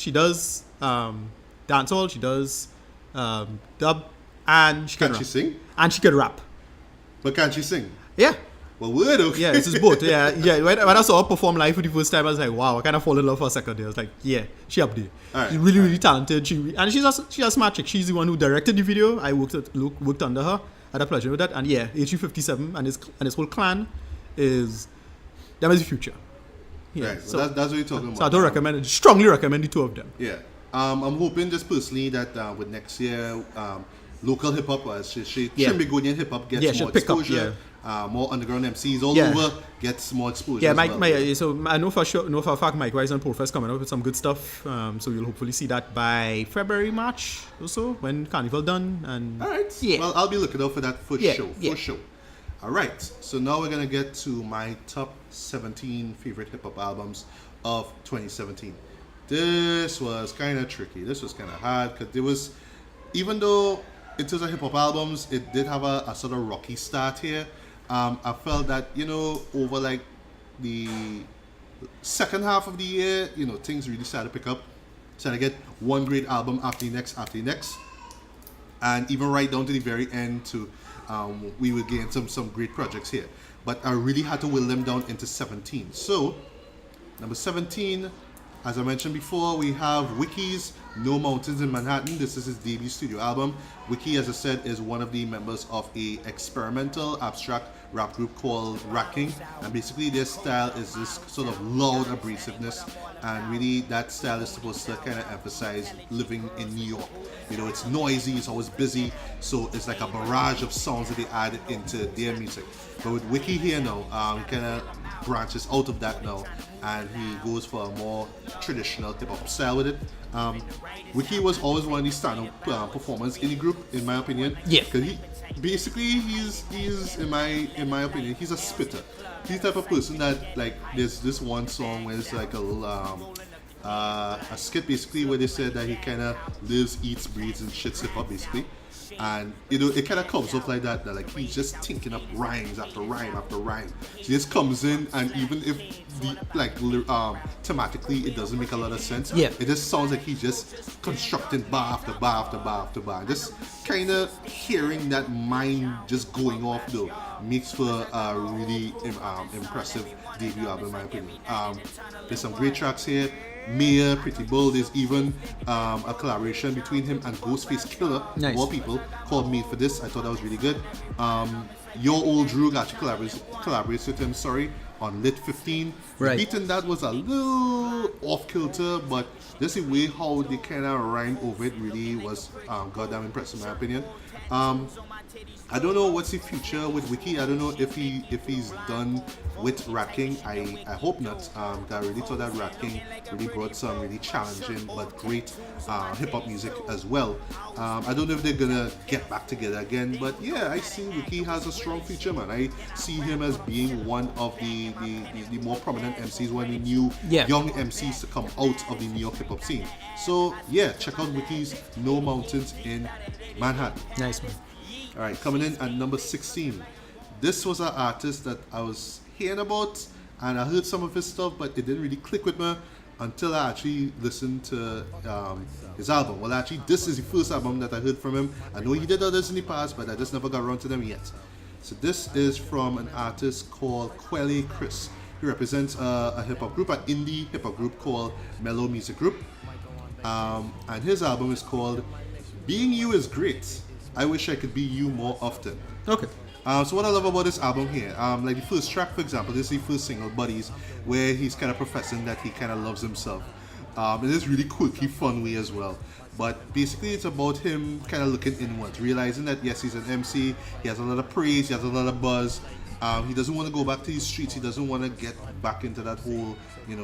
dancehall, she does dub, and she can Can rap. she sing? And she can rap. But can she sing? Yeah. Well, weird. Okay. Yeah, this is both. Yeah. When I saw her perform live for the first time, I was like, wow, I kind of fall in love for a second there. I was like, yeah, she up there. Alright, She's really talented. She's a smart chick. She's the one who directed the video. I worked under her. I had a pleasure with that. And yeah, HU57 and his whole clan is the future. Yeah. Right. So that's what you're talking about. So I don't recommend it. Strongly recommend the two of them. Yeah. I'm hoping just personally that with next year, local hip hop, Shimbigonian hip hop gets more pick up, exposure. More underground MCs all Yeah. over gets more exposure. Yeah, as well. so I know for a fact Mike Wise and Profess coming up with some good stuff. So you'll hopefully see that by February, March or so when Carnival done. And All right. Yeah. Well, I'll be looking out for that for Yeah, sure. yeah. For sure. All right. So now we're gonna get to my top 17 favorite hip hop albums of 2017. This was kind of tricky. This was kind of hard because there was, even though in terms of hip hop albums, it did have a sort of rocky start here. I felt that over like the second half of the year, things really started to pick up. Started to get one great album after the next, and even right down to the very end to we would get into some great projects here. But I really had to whittle them down into 17. So, number 17, as I mentioned before, we have Wiki's No Mountains in Manhattan. This is his debut studio album. Wiki, as I said, is one of the members of a experimental abstract rap group called Rat. And basically their style is this sort of loud abrasiveness, and really that style is supposed to kind of emphasize living in New York. You know, it's noisy, it's always busy, so it's like a barrage of sounds that they add into their music. But with Wiki here now, he kind of branches out of that now, and he goes for a more traditional hip-hop style with it. Wiki was always one of these standout performers in the group, in my opinion. Yeah. Because he's in my opinion, he's a spitter. He's the type of person that, like, there's this one song where it's like a little a skit basically where they said that he kind of lives, eats, breathes, and shits hip hop basically. And you know, it kind of comes up like that like he's just thinking up rhymes after rhyme after rhyme. So he just comes in, and even if the thematically it doesn't make a lot of sense, yeah, it just sounds like he's just constructing bar after bar after bar after bar. Just kind of hearing that mind just going off though makes for a really impressive debut album in my opinion. There's some great tracks here. Mayor, Pretty Bull. There's even a collaboration between him and Ghostface Killer, nice, of all people, called Made for This. I thought that was really good. Your Old Drew actually collaborates with him, on Lit 15. Right. The beat in that was a little off kilter, but just the way how they kind of rhymed over it really was goddamn impressive in my opinion. I don't know what's the future with Wiki. I don't know if he's done with Rat King. I hope not. I really thought that Rat King really brought some really challenging but great hip hop music as well. I don't know if they're gonna get back together again, but yeah, I see Wiki has a strong future, man. I see him as being one of the more prominent MCs, one of the new young MCs to come out of the New York hip hop scene. So yeah, check out Wiki's No Mountains in Manhattan. Nice, man. All right, coming in at number 16. This was an artist that I was hearing about, and I heard some of his stuff, but it didn't really click with me until I actually listened to his album. Well, actually, this is the first album that I heard from him. I know he did others in the past, but I just never got around to them yet. So this is from an artist called K.A.A.N. He represents a hip-hop group, an indie hip-hop group called Mellow Music Group. And his album is called Being You Is Great. I Wish I Could Be You More Often. Okay. So what I love about this album here, like the first track, for example, this is the first single, Buddies, where he's kind of professing that he kind of loves himself. In this really quirky, fun way as well. But basically it's about him kind of looking inwards, realizing that yes, he's an MC, he has a lot of praise, he has a lot of buzz. He doesn't want to go back to these streets, he doesn't want to get back into that whole,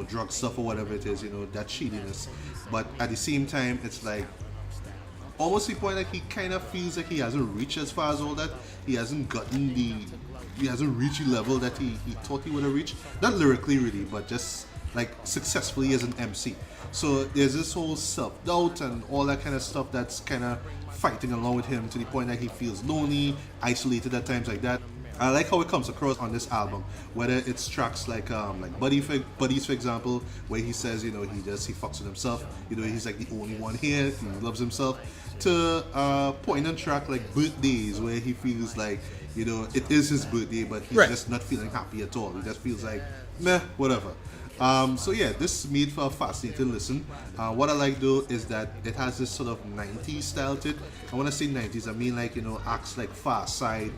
drug stuff or whatever it is, that shadiness. But at the same time, it's like, almost the point that he kind of feels like he hasn't reached as far as all that. He hasn't reached the level that he thought he would have reached. Not lyrically really, but just like successfully as an MC. So there's this whole self-doubt and all that kind of stuff that's kind of fighting along with him to the point that he feels lonely, isolated at times like that. I like how it comes across on this album, whether it's tracks like Buddies for example, where he says, he fucks with himself, he's like the only one here, he loves himself, to a poignant track like Birthdays, where he feels like, it is his birthday, but he's just not feeling happy at all. He just feels like, meh, whatever. So yeah, this made for a fascinating listen. What I like though is that it has this sort of 90s style to it. I want to say 90s, I mean like, acts like Far Side,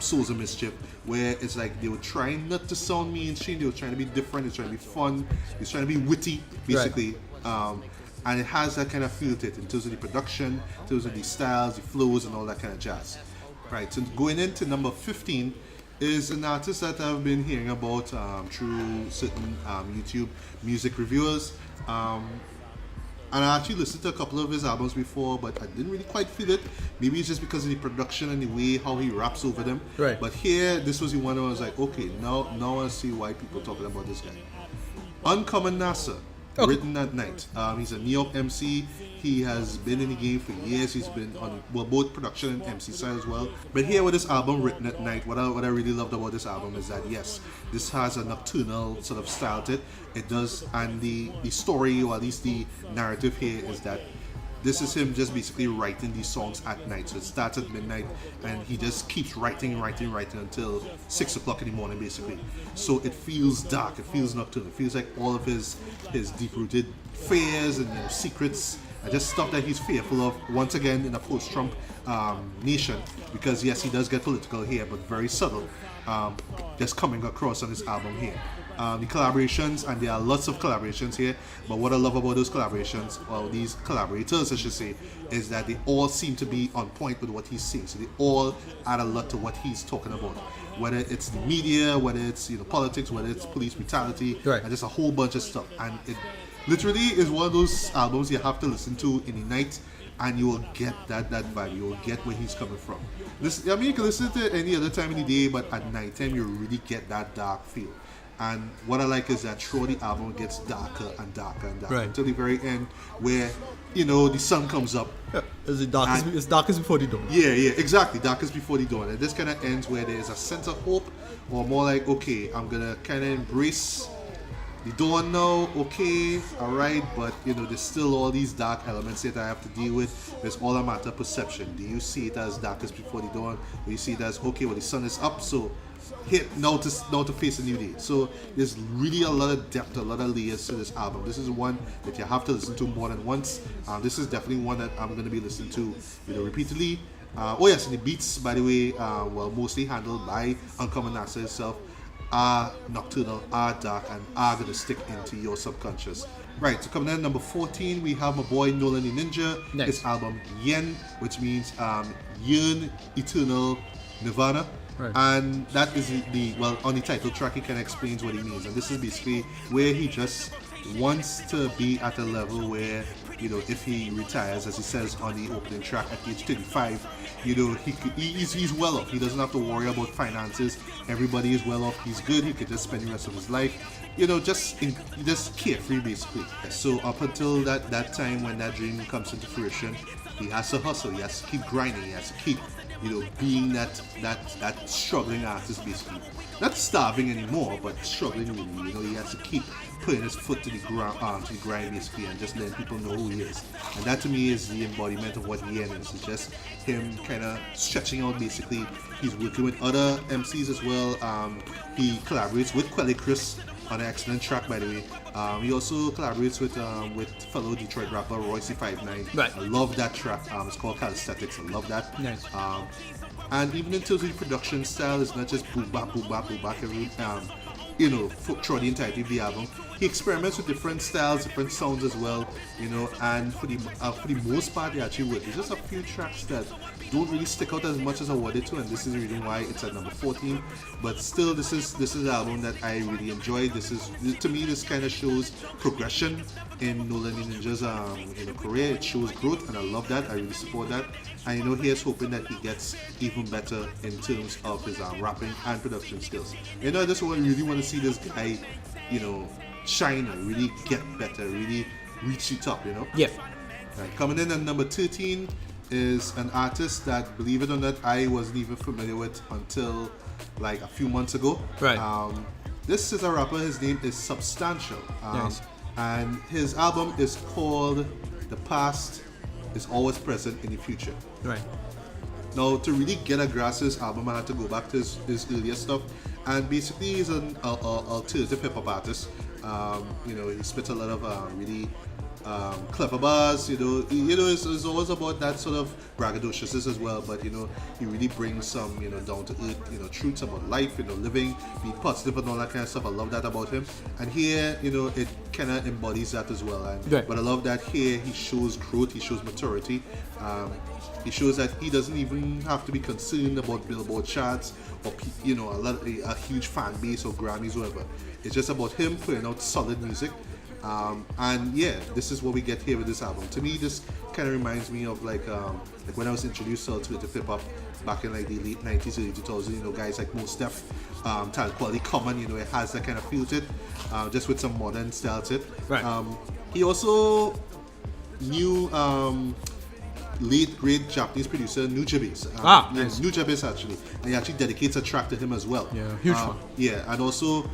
Souls of Mischief, where it's like they were trying not to sound mainstream, they were trying to be different, they were trying to be fun, they were trying to be witty, basically. And it has that kind of feel to it in terms of the production, in terms of the styles, the flows, and all that kind of jazz. Right, so going into number 15 is an artist that I've been hearing about through certain YouTube music reviewers. And I actually listened to a couple of his albums before, but I didn't really quite feel it. Maybe it's just because of the production and the way how he raps over them. Right. But here, this was the one where I was like, okay, now I see why people are talking about this guy. Uncommon NASA. Okay. Written at Night. He's a New York MC. He has been in the game for years. He's been on both production and MC side as well. But here with this album, Written at Night, what I really loved about this album is that yes, this has a nocturnal sort of style to it. It does, and the story, or at least the narrative here, is that This is him just basically writing these songs at night. So it starts at midnight and he just keeps writing until 6 o'clock in the morning basically. So it feels dark, it feels nocturnal, it feels like all of his deep-rooted fears and secrets and just stuff that he's fearful of once again in a post-Trump nation, because yes, he does get political here, but very subtle, just coming across on his album here. The collaborations, and there are lots of collaborations here, but what I love about those collaborations, well, these collaborators I should say, is that they all seem to be on point with what he's saying. So they all add a lot to what he's talking about, whether it's the media, whether it's politics, whether it's police brutality, right, and just a whole bunch of stuff. And it literally is one of those albums you have to listen to in the night, and you will get that vibe. You will get where he's coming from. I mean, you can listen to it any other time in the day, but at night time you really get that dark feel. And what I like is that throughout the album it gets darker and darker and darker, right, until the very end where the sun comes up. Yeah, it's darkest before the dawn. Yeah, exactly. Darkest before the dawn. And this kind of ends where there's a sense of hope, or more like, okay, I'm gonna kind of embrace the dawn now. Okay, all right, but there's still all these dark elements that I have to deal with. It's all a matter of perception. Do you see it as darkest before the dawn, or you see it as, okay, well, the sun is up, so now to face a new day. So there's really a lot of depth, a lot of layers to this album. This is one that you have to listen to more than once. This is definitely one that I'm going to be listening to repeatedly. Oh yes, and the beats, by the way, mostly handled by Uncommon NASA itself, are nocturnal, are dark, and are going to stick into your subconscious. Right, so coming in at number 14, we have my boy Nolan the Ninja. Nice. His album Yen, which means Yearn Eternal Nirvana. Right. And that is on the title track he kind of explains what he means, and this is basically where he just wants to be at a level where if he retires, as he says on the opening track, at age 35, he's well off. He doesn't have to worry about finances. Everybody is well off. He's good. He could just spend the rest of his life just carefree basically. So up until that time when that dream comes into fruition, he has to hustle. He has to keep grinding. He has to keep being that struggling artist basically. Not starving anymore, but struggling really. He has to keep putting his foot to the ground, to the grind basically, and just letting people know who he is. And that to me is the embodiment of what Yen is. It's just him kind of stretching out basically. He's working with other MCs as well. He collaborates with K.A.A.N on an excellent track, by the way. He also collaborates with fellow Detroit rapper Royce 59. Right. I love that track. It's called Calisthenics. I love that. Nice. And even in terms of the production style, it's not just boom bap every throughout the entirety of the album. He experiments with different styles, different sounds as well, and for the most part they actually work. There's just a few tracks that don't really stick out as much as I wanted to, and this is the reason why it's at number 14. But still, this is an album that I really enjoyed. To me, this kind of shows progression in Nolan the Ninja's career. It shows growth, and I love that. I really support that. And here's hoping that he gets even better in terms of his rapping and production skills. I just really want to see this guy, shine and really get better, really reach the top, Yeah. Right, coming in at number 13 is an artist that, believe it or not, I wasn't even familiar with until like a few months ago. Right. This is a rapper. His name is Substantial. Nice. And his album is called The Past is Always Present in the Future. Right. Now, to really get a grasp of his album, I had to go back to his earlier stuff. And basically, he's an alternative hip hop artist. He spits a lot of really clever bars. It's always about that sort of braggadociousness as well. But he really brings some down to earth truths about life, living, being positive and all that kind of stuff. I love that about him. And here, it kind of embodies that as well. And right. But I love that here he shows growth, he shows maturity. He shows that he doesn't even have to be concerned about Billboard charts or a huge fan base or Grammys or whatever. It's just about him putting out solid music. And yeah, this is what we get here with this album. To me, this kind of reminds me of like when I was introduced to alternative hip hop back in like the late 90s, early 2000s. Guys like Mos Def, Talent Quality Common. It has that kind of feel to it, just with some modern style to it. Right. He also knew late great Japanese producer Nujabes. Nice. Nujabes actually, and he actually dedicates a track to him as well. Yeah, huge one. Yeah, and also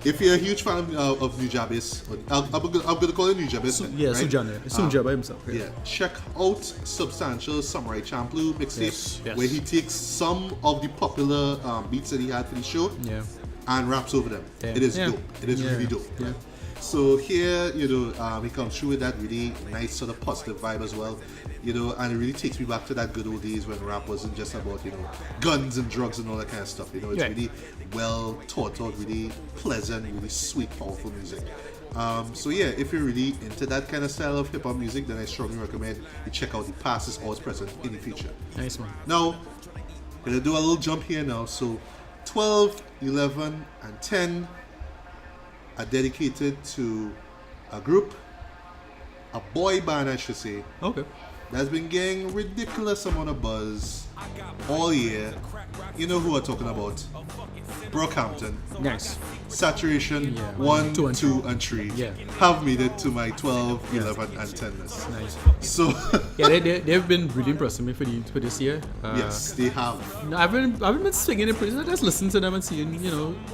if you're a huge fan of Nujabes, I'm gonna call it Nujabes. Yeah, right? Sunja by himself. Yeah, check out Substantial Samurai Champloo mixtape, Yes. where he takes some of the popular beats that he had for the show Yeah. and raps over them. Yeah. It is Yeah. dope. It is Yeah. really dope. Yeah. So here, he comes through with that really nice sort of positive vibe as well, and it really takes me back to that good old days when rap wasn't just about, guns and drugs and all that kind of stuff. It's Yeah. really well thought out, really pleasant, really sweet, powerful music. So yeah, if you're really into that kind of style of hip hop music, then I strongly recommend you check out the past is always present in the future. Nice one. Now, gonna do a little jump here now. So 12, 11, and 10 are dedicated to a group, a boy band I should say, Okay. that's been getting ridiculous amount of buzz all year. You know who I'm talking about. Brockhampton. Nice. Saturation Yeah. 1, 2 and 2, and 3 Yeah. have made it to my 12, 11, and 10 list. Nice. So, Yeah, they've been really impressing me for this year. yes, they have. No, I haven't been swinging in prison. I just listen to them and seeing,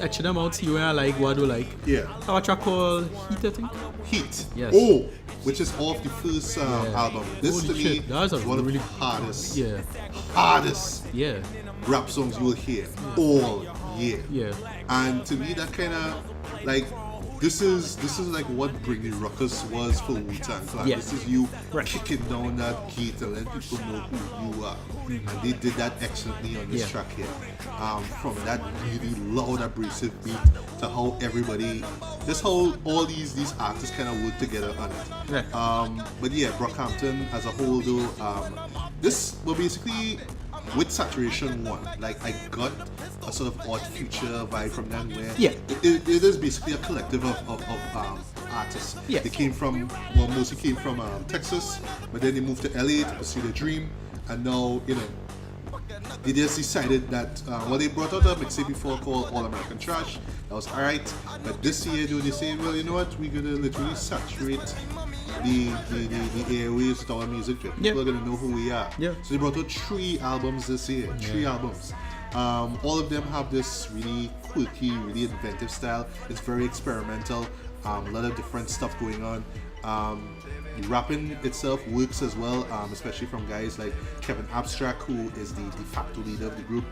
etching them out, see what I like, what I do like. Yeah. How a track called Heat, I think. Heat. Yes. Oh, which is off the first album. This Holy to me shit, that is a is one really- of the hardest, Yeah. hardest Yeah. rap songs you will hear all year. Yeah. And to me, that kind of like this is like what Bring the Ruckus was for Wu-Tang Clan. Yeah. This is you Right. kicking down that gate and letting people know who you are. And they did that excellently on this Yeah. track here. From that really loud, abrasive beat to how everybody, just how all these artists kind of work together on it. Yeah. But yeah, Brockhampton as a whole though, this will basically with Saturation 1, like I got a sort of odd future vibe from them where Yeah. it is basically a collective of artists. Yeah. They came from, mostly came from Texas, but then they moved to LA to pursue their dream, and now, they just decided that, they brought out a mixtape before called All American Trash. That was alright, but this year, they say, well, you know what, we're gonna literally saturate the airwaves with our music. People Yeah. are gonna know who we are. Yeah. So they brought out 3 albums this year. 3 albums. All of them have this really quirky, really inventive style. It's very experimental. A lot of different stuff going on. The rapping itself works as well, especially from guys like Kevin Abstract, who is the de facto leader of the group.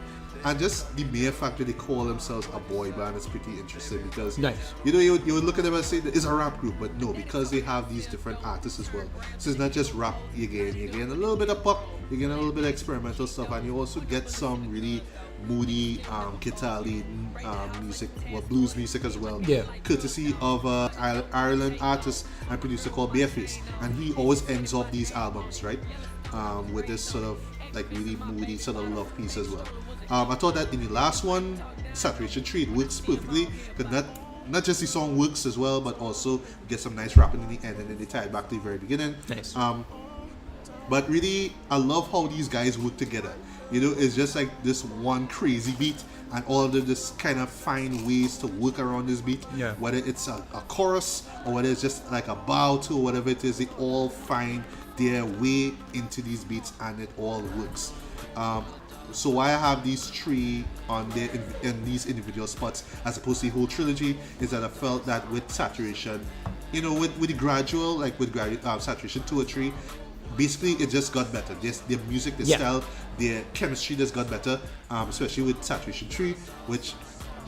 And just the mere fact that they call themselves a boy band is pretty interesting because Nice. you would look at them and say that it's a rap group, but no, because they have these different artists as well. So it's not just rap. You're getting a little bit of pop, you're getting a little bit of experimental stuff, and you also get some really moody guitar-leading music, blues music as well. Yeah. Courtesy of Ireland artist and producer called Bareface, and he always ends off these albums, right? With this sort of like really moody sort of love piece as well. I thought that in the last one, Saturation 3, it works perfectly, but not just the song works as well, but also get some nice rapping in the end, and then they tie it back to the very beginning. Nice. But really, I love how these guys work together. It's just like this one crazy beat, and all of them just kind of find ways to work around this beat. Yeah. Whether it's a chorus or whether it's just like a bow to or whatever it is, they all find their way into these beats, and it all works. So why I have these 3 on there in these individual spots as opposed to the whole trilogy is that I felt that with Saturation, with the gradual, like with Saturation 2 or 3, basically it just got better. Just their music, their style, their chemistry just got better, especially with Saturation 3, which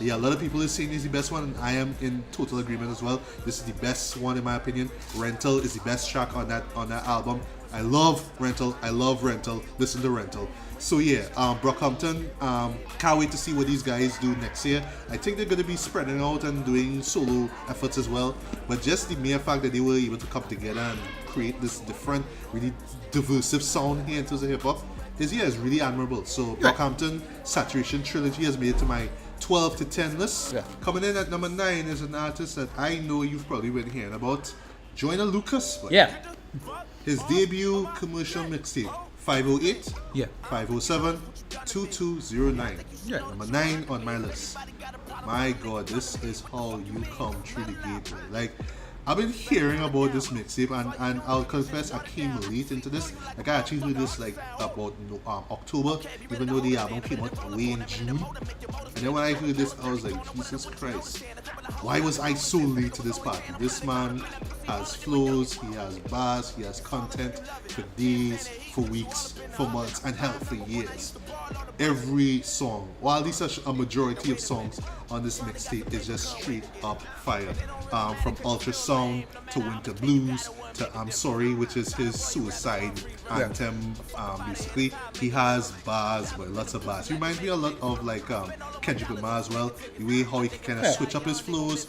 a lot of people are saying is the best one, and I am in total agreement as well. This is the best one in my opinion. Rental is the best track on that album. I love Rental. Listen to Rental. So yeah, Brockhampton, can't wait to see what these guys do next year. I think they're going to be spreading out and doing solo efforts as well. But just the mere fact that they were able to come together and create this different, really diversive sound here in terms of hip hop is really admirable. So Brockhampton Saturation Trilogy has made it to my 12 to 10 list. Yeah. Coming in at number 9 is an artist that I know you've probably been hearing about, Joyner Lucas. Yeah. His debut commercial mixtape, 508, Yeah. 507, 2209. Yeah. Number 9 on my list. My God, this is how you come through the gateway. Like, I've been hearing about this mixtape, and I'll confess I came late into this. Like I actually heard this like about October, even though the album came out way in June. And then when I heard this, I was like, Jesus Christ, why was I so late to this party? This man has flows, he has bars, he has content for days, for weeks, for months, and hell, for years. Every song, while these are a majority of songs on this mixtape, is just straight up fire. From Ultrasound to Winter Blues to I'm Sorry, which is his suicide anthem. Basically, he has bars, but lots of bars. He reminds me a lot of like Kendrick Lamar as well. The way how he can kind of switch up his flows,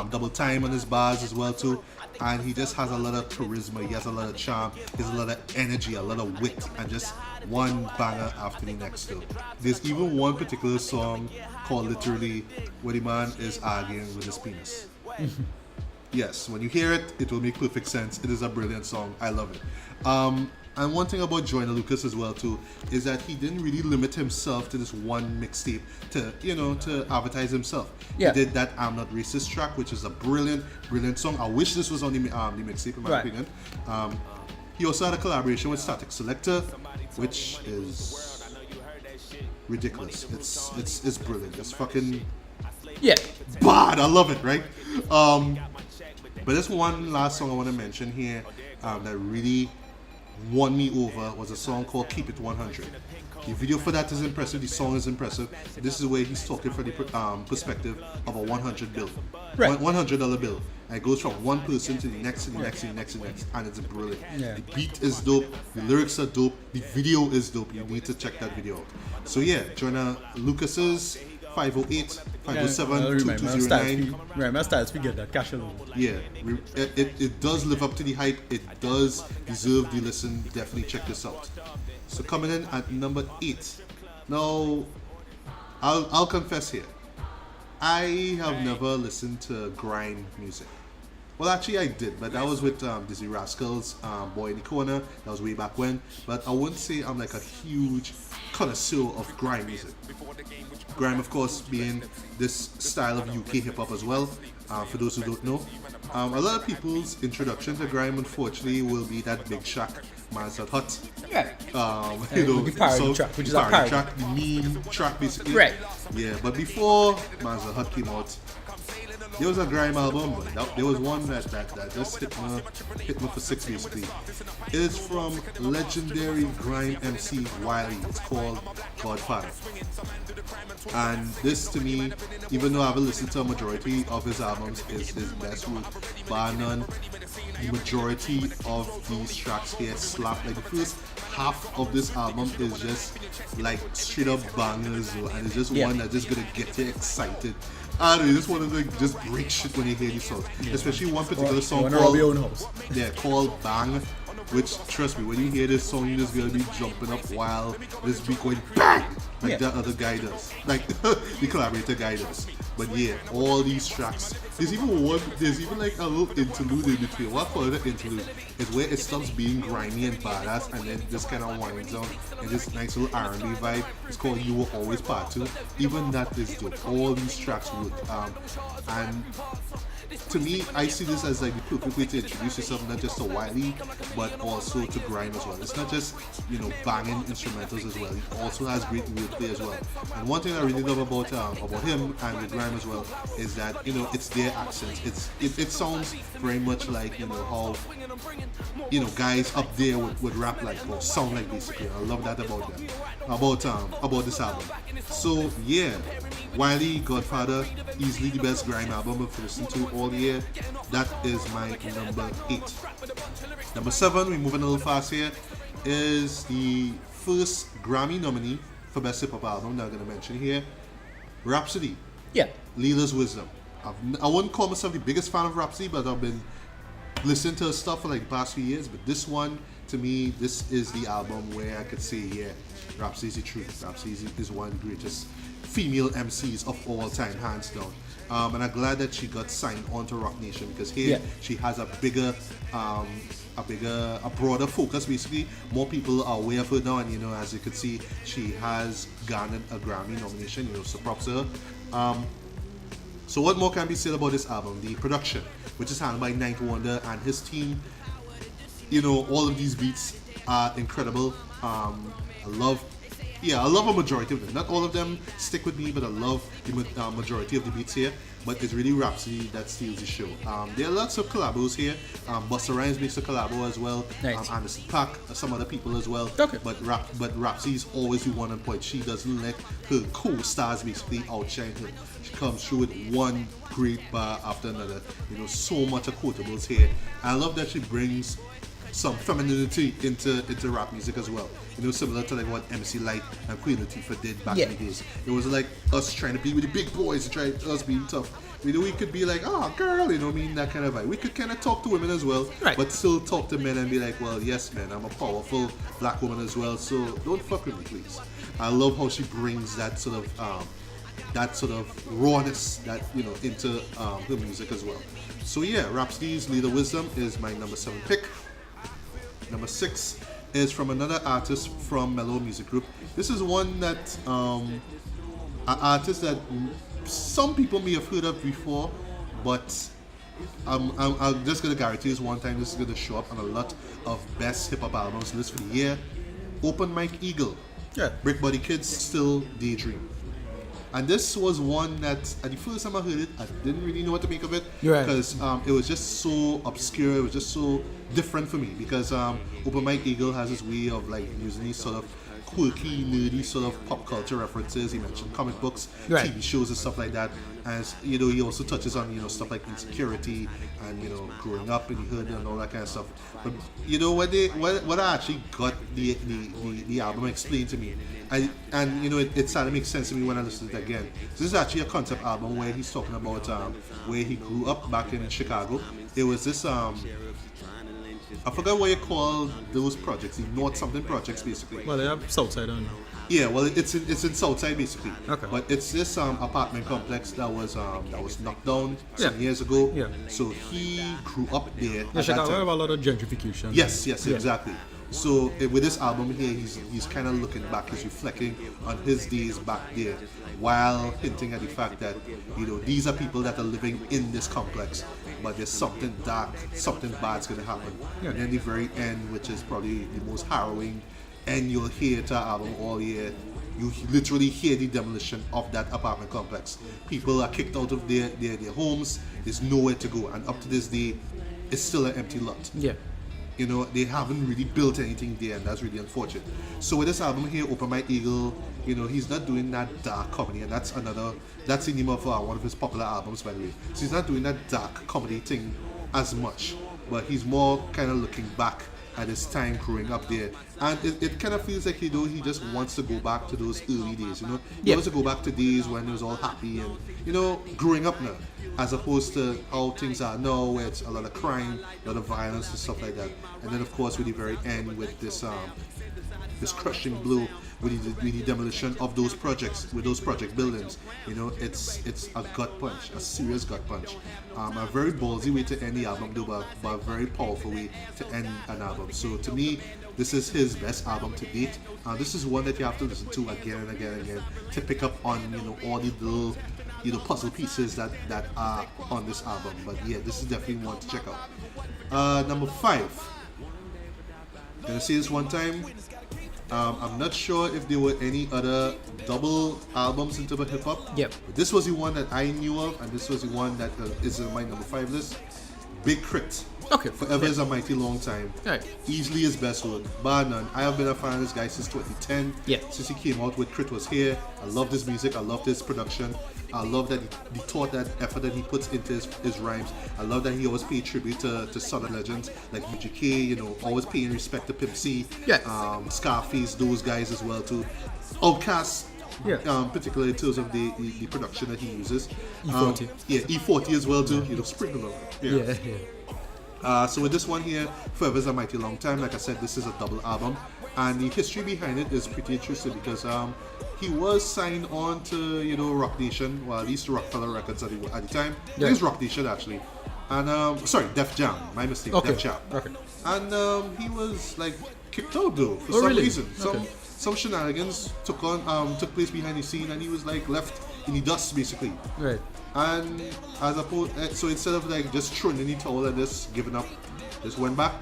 double time on his bars as well too. And he just has a lot of charisma, he has a lot of charm, he has a lot of energy, a lot of wit, and just one banger after the next though. There's even one particular song called Literally where the man is arguing with his penis. Yes, when you hear it, it will make perfect sense. It is a brilliant song. I love it. And one thing about Joyner Lucas as well too is that he didn't really limit himself to this one mixtape to advertise himself. Yeah. He did that I'm Not Racist track, which is a brilliant song. I wish this was on the mixtape in my opinion. He also had a collaboration with Static Selector, which is ridiculous. It's brilliant. It's fucking bad. I love it, right? But there's one last song I want to mention here that really won me over was a song called Keep It 100. The video for that is impressive. The song is impressive. This is where he's talking from the perspective of a $100 bill, $100 bill. And it goes from one person to the next, to the next, to the next, to the next, and it's brilliant. Yeah. The beat is dope. The lyrics are dope. The video is dope. You need to check that video out. So yeah, Joyner Lucas's 508, 507, 2209. Remember styles, we get that cash alone. Yeah, it does live up to the hype. It does deserve the listen. Definitely check this out. So coming in at number 8. Now, I'll confess here. I have never listened to grime music. Well, actually, I did, but that was with Dizzy Rascals, Boy in the Corner. That was way back when. But I wouldn't say I'm like a huge connoisseur of grime music. Grime, of course, being this style of UK hip hop as well. For those who don't know, a lot of people's introduction to grime, unfortunately, will be that Big Shaq, Man's Not Hot. Yeah. The parody track, which is a parody track, the meme track, basically. Right. Yeah, but before Man's Not Hot came out, there was a grime album, but there was one that just hit me for 6 basically. It is from legendary grime MC Wiley. It's called Godfather. And this to me, even though I haven't listened to a majority of his albums, is his best work, bar none. The majority of these tracks here slap. Like the first half of this album is just like straight up bangers, and it's just one that's just gonna get you excited. And you just want to just break shit when you hear these songs. Especially one particular song called Bang, which, trust me, when you hear this song, you're just going to be jumping up while this beat going bang, like that other guy does. Like the collaborator guy does. But yeah, all these tracks. There's even like a little interlude in between. What I call it an interlude is where it stops being grimy and badass and then just kind of winds down in this nice little R&B vibe. It's called You Were Always Part 2. Even that is dope. All these tracks work. And to me, I see this as like the perfect way to introduce yourself, not just to Wiley, but also to grime as well. It's not just, banging instrumentals as well. He also has great wordplay as well. And one thing I really love about him and the grime as well is that, it's their accents. It sounds very much like, how, guys up there would rap like, or sound like basically. I love that about them. About this album. So yeah, Wiley, Godfather, easily the best grime album I've listened to all year. That is my number 8. Number 7, we're moving a little fast here, is the first Grammy nominee for Best Hip Hop Album that I'm going to mention here, Rhapsody. Yeah. Lila's Wisdom. I wouldn't call myself the biggest fan of Rhapsody, but I've been listening to her stuff for like the past few years. But this one, to me, this is the album where I could say, yeah, Rhapsody is the truth. Rhapsody is one of the greatest female MCs of all time, hands down. And I'm glad that she got signed onto Rock Nation because here she has a broader focus. Basically, more people are aware of her now, and as you can see, she has garnered a Grammy nomination. So props to her. So what more can be said about this album? The production, which is handled by Ninth Wonder and his team. You know, all of these beats are incredible. I love a majority of them. Not all of them stick with me, but I love the majority of the beats here. But it's really Rhapsody that steals the show. There are lots of collabos here. Busta Rhymes makes a collabo as well. Nice. Anderson .Paak, some other people as well. Okay. But Rhapsody's always the one on point. She doesn't let her co-stars basically outshine her. She comes through with one great bar after another. You know, so much of quotables here. I love that she brings some femininity into rap music as well. You know, similar to like what MC Lyte and Queen Latifah did back in the days. It was like us trying to be with the big boys and try us being tough. You know, we could be like, oh girl, you know what I mean, that kind of vibe. We could kind of talk to women as well, but still talk to men and be like, well, yes, man, I'm a powerful black woman as well, so don't fuck with me, please. I love how she brings that sort of rawness that, you know, into her music as well. So yeah, Rhapsody's Leader Wisdom is my number 7 pick. Number 6 is from another artist from Mellow Music Group. This is one that an artist that some people may have heard of before, but I'm just gonna guarantee this one time this is gonna show up on a lot of best hip hop albums list for the year. Open Mike Eagle. Yeah. Brick Body Kids, Still Daydream. And this was one that, at the first time I heard it, I didn't really know what to make of it. Because it was just so obscure, it was just so different for me. Because Open Mike Eagle has this way of like using these sort of quirky, nerdy sort of pop culture references. He mentioned comic books, TV shows and stuff like that. And you know, he also touches on, you know, stuff like insecurity and, you know, growing up in the hood and all that kind of stuff. But you know, what I actually got the album explained to me, and you know, it started to make sense to me when I listened to it again. So this is actually a concept album where he's talking about where he grew up back in Chicago. It was this I forgot what you call those projects, the North something projects basically. Well, they have Southside on. Yeah, well, it's in Southside basically. Okay. But it's this apartment complex that was knocked down some years ago. Yeah. So he grew up there. Yeah, Chicago have a lot of gentrification. Yes, exactly. So with this album here, he's kind of looking back, he's reflecting on his days back there, while hinting at the fact that, you know, these are people that are living in this complex, but there's something dark, something bad's gonna happen. Yeah. And then the very end, which is probably the most harrowing end you'll hear to our album all year, you literally hear the demolition of that apartment complex. People are kicked out of their homes, there's nowhere to go, and up to this day, it's still an empty lot. Yeah. You know, they haven't really built anything there, and that's really unfortunate. So with this album here, Open My Eagle, you know, he's not doing that dark comedy, and that's the name of one of his popular albums, by the way. So he's not doing that dark comedy thing as much, but he's more kind of looking back at his time growing up there, and it kind of feels like, you know, he just wants to go back to those early days. You know, he wants to go back to days when it was all happy and, you know, growing up now, as opposed to how things are now, where it's a lot of crime, a lot of violence and stuff like that. And then of course with the very end, with this crushing blow with the demolition of those projects, with those project buildings. You know, it's a gut punch, a serious gut punch. A very ballsy way to end the album, though, but a very powerful way to end an album. So to me, this is his best album to date. This is one that you have to listen to again and again and again to pick up on, you know, all the little, you know, puzzle pieces that are on this album. But yeah, this is definitely one to check out. Number 5. Gonna say this one time. I'm not sure if there were any other double albums in terms of hip hop. Yep. But this was the one that I knew of, and this was the one that is in my number 5 list. Big K.R.I.T. Okay. Forever is a Mighty Long Time. Right. Easily his best work, bar none. I have been a fan of this guy since 2010. Yeah. Since he came out with K.R.I.T. was here. I love his music. I love his production. I love that the thought, that effort that he puts into his rhymes. I love that he always pays tribute to Southern legends like BGK, you know, always paying respect to Pimp C, Scarface, those guys as well too. Outkast, particularly in terms of the production that he uses. E40. E40 as well too, you know, sprinkle on. So with this one here, Forever is a Mighty Long Time, like I said, this is a double album. And the history behind it is pretty interesting because he was signed on to, you know, Rock Nation, well, at least Rockefeller Records at the time. It is Rock Nation actually. And sorry, Def Jam, my mistake, Def Jam. Okay. And he was like kicked out though for some reason. Some shenanigans took place behind the scene, and he was like left in the dust basically. Right. And as opposed, so instead of like just throwing in the towel and just giving up, just went back,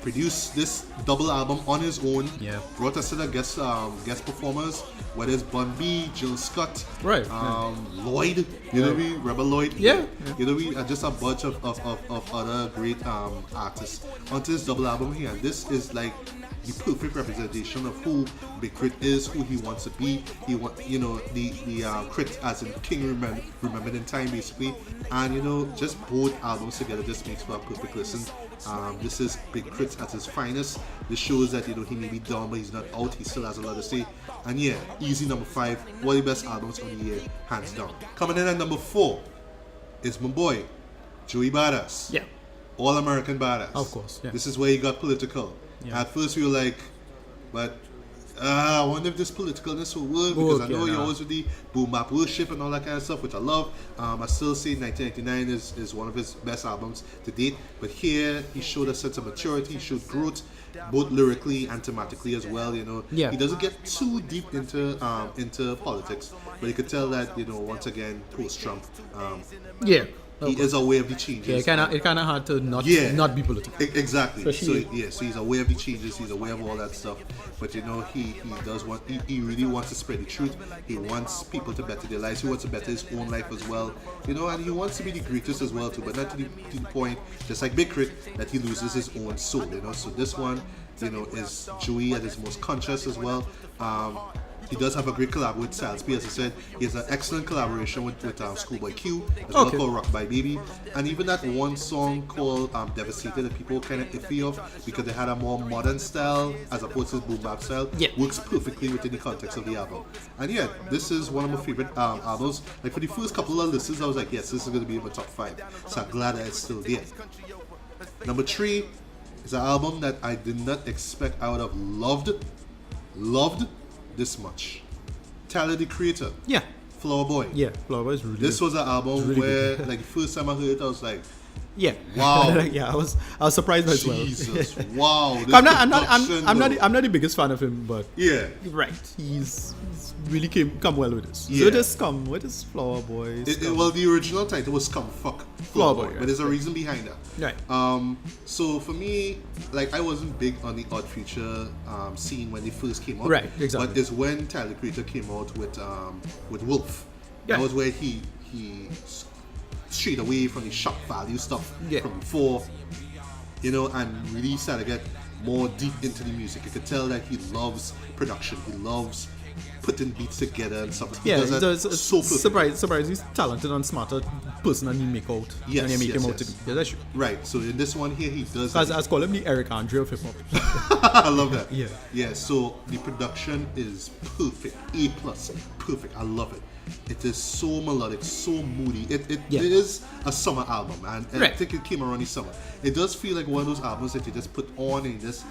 produced this double album on his own. Yeah. Brought us to the guest performers, whether it's Bun B, Jill Scott, Right. Lloyd, you know what I mean? Rebel Lloyd. Yeah. You know what I mean? And just a bunch of other great artists onto this double album here. And this is like the perfect representation of who Big K.R.I.T is, who he wants to be. He want, you know, the K.R.I.T as in King remembered in time basically. And you know, just both albums together just makes for a perfect listen. This is Big K.R.I.T at his finest. This shows that, you know, he may be down but he's not out, he still has a lot to say. And yeah, easy number 5, one of the best albums of the year, hands down. Coming in at number 4 is my boy, Joey Badass. Yeah. All American Badass. Of course, yeah. This is where he got political. Yeah. At first we were like, but I wonder if this politicalness will work, because I know he always with the boom bap worship and all that kind of stuff, which I love. I still say 1999 is one of his best albums to date, but here he showed a sense of maturity, he showed growth, both lyrically and thematically as well. You know, Yeah. he doesn't get too deep into politics, but you could tell that, you know, once again, post-Trump, Yeah. he is aware of the changes. Yeah, it kind of hard to not be political. Exactly. Especially- So he's aware of the changes. He's aware of all that stuff. But you know, he does want. He really wants to spread the truth. He wants people to better their lives. He wants to better his own life as well. You know, and he wants to be the greatest as well too. But not to the point, just like Big K.R.I.T, that he loses his own soul. You know. So this one, you know, is Joey at his most conscious as well. He does have a great collab with Styles P, as I said. He has an excellent collaboration with Schoolboy Q, as well, called Rock by Baby. And even that one song called Devastated that people kind of iffy of because they had a more modern style as opposed to boom bap style, works perfectly within the context of the album. And yeah, this is one of my favorite albums. Like for the first couple of listens, I was like, yes, this is going to be in my top 5. So I'm glad that it's still there. Number 3 is an album that I did not expect I would have loved this much. Tyler the Creator. Yeah. Flower Boy. Yeah. Flower Boy is really This good. was an album really where, good. like, the first time I heard it, I was like, Yeah. wow. Yeah, I was surprised as well. Jesus, wow. This I'm not the biggest fan of him, but yeah. right, he's really come well with this. Yeah. So just come, what is Flower Boy? Well, the original title was Scum Fuck Flower Boy, but there's a reason behind that. Right. So for me, like, I wasn't big on the Odd Future scene when they first came out. Right, exactly. But it's when Tyler the Creator came out with Wolf. Yeah. That was where he strayed away from the shock value stuff from before, you know, and really started to get more deep into the music. You could tell that he loves production. He loves putting beats together and stuff. He does that so perfect. surprise, he's talented and smarter person than you make out. Yes, than you make him out to yes. be. Yeah, that's true. Right. So in this one here, he does. I call him the Eric Andre of hip hop. I love that. Yeah. Yeah. So the production is perfect. A+. Perfect. I love it. It is so melodic, so moody. It is a summer album, and I think it came around the summer. It does feel like one of those albums that you just put on and just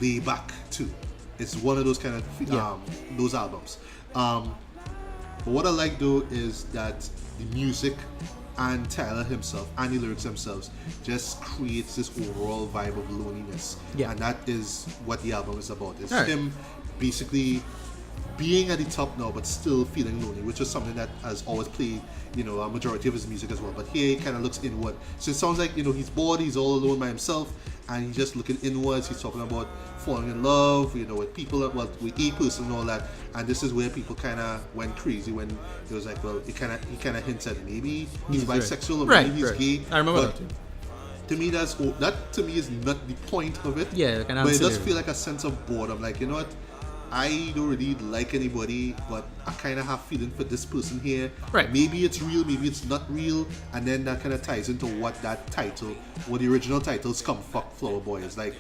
lay back to. It's one of those kind of those albums. But what I like though is that the music and Tyler himself and the lyrics themselves just creates this overall vibe of loneliness. Yeah. And that is what the album is about. It's him basically being at the top now but still feeling lonely, which is something that has always played, you know, a majority of his music as well. But here he kind of looks inward. So it sounds like, you know, he's bored, he's all alone by himself, and he's just looking inwards. He's talking about falling in love, you know, with people, well, with a person and all that. And this is where people kind of went crazy when it was like, well, he kind of hints at maybe he's bisexual or maybe he's gay. I remember but that too. To me, that to me is not the point of it. Yeah, kind of. But it does feel like a sense of boredom. Like, you know what? I don't really like anybody, but I kind of have feeling for this person here. Right. Maybe it's real, maybe it's not real, and then that kind of ties into what that title, what the original title, Scum Fuck Flower Boy is. Like,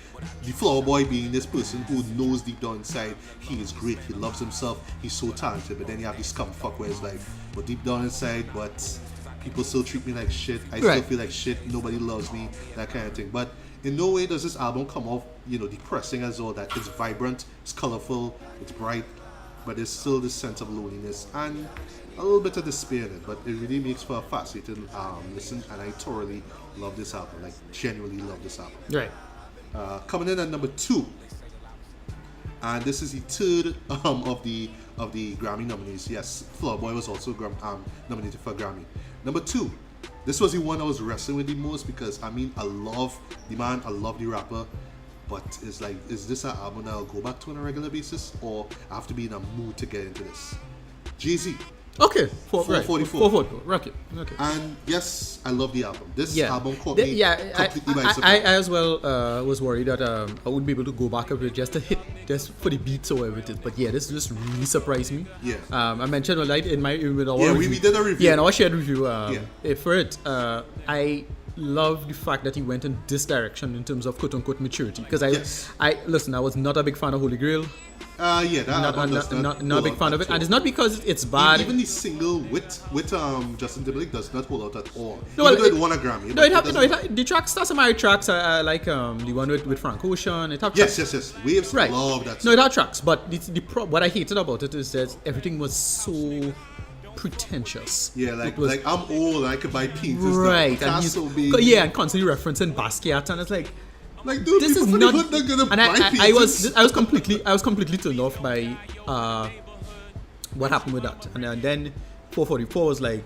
the Flower Boy being this person who knows deep down inside he is great, he loves himself, he's so talented, but then you have the Scum Fuck where it's like, well, deep down inside, but people still treat me like shit, I still feel like shit, nobody loves me, that kind of thing. But in no way does this album come off, you know, depressing as all that. It's vibrant, it's colorful, it's bright, but there's still this sense of loneliness and a little bit of despair in it. But it really makes for a fascinating listen, and I thoroughly love this album. Like, genuinely love this album. Right. Coming in at number 2, and this is the third of the Grammy nominees. Yes, Flower Boy was also nominated for a Grammy. Number 2, this was the one I was wrestling with the most because I mean I love the man, I love the rapper, but it's like, is this an album that I'll go back to on a regular basis, or I have to be in a mood to get into this? Jay-Z. Okay, 444. 444. Okay. And yes, I love the album. This Yeah. album caught me completely by I surprise. as well was worried that I wouldn't be able to go back up with just a hit, just for the beats or whatever it is. But yeah, this just really surprised me. Yeah. I mentioned in our we did a review. Yeah, in our shared review. For it, I love the fact that he went in this direction in terms of quote unquote maturity. Because I was not a big fan of Holy Grail. That album not a big fan of it, and it's not because it's bad. Even the single with Justin Timberlake does not hold out at all. Even though it won a Grammy. The tracks, that's some of my tracks. I like the one with Frank Ocean. It have tracks. Yes. Waves, right. Love that. No, it had tracks, but what I hated about it is that everything was so pretentious. Yeah, like I'm old, I could buy painters. Right, and and constantly referencing Basquiat, and it's like dude, this is not. And I was completely turned off by what happened with that, and then 444 was like,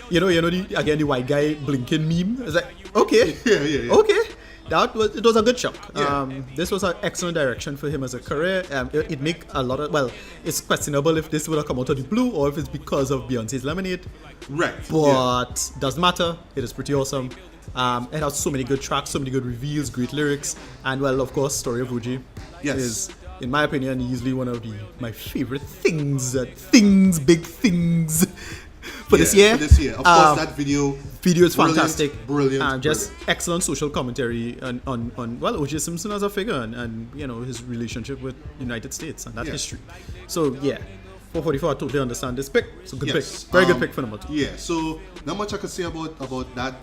the white guy blinking meme. I was like, okay, yeah. Okay. It was a good shock. Yeah. This was an excellent direction for him as a career. It make a lot of, it's questionable if this would have come out of the blue or if it's because of Beyonce's Lemonade. Right. But doesn't matter. It is pretty awesome. It has so many good tracks, so many good reveals, great lyrics, and well, of course, Story of Fuji is, in my opinion, easily one of my favorite big things. For this year. Of course, that video is fantastic. Brilliant. Just excellent social commentary on O.J. Simpson as a figure and his relationship with United States and that history. So yeah, 444, I totally understand this pick. It's a good pick. Very good pick for number 2. Yeah. So not much I can say about that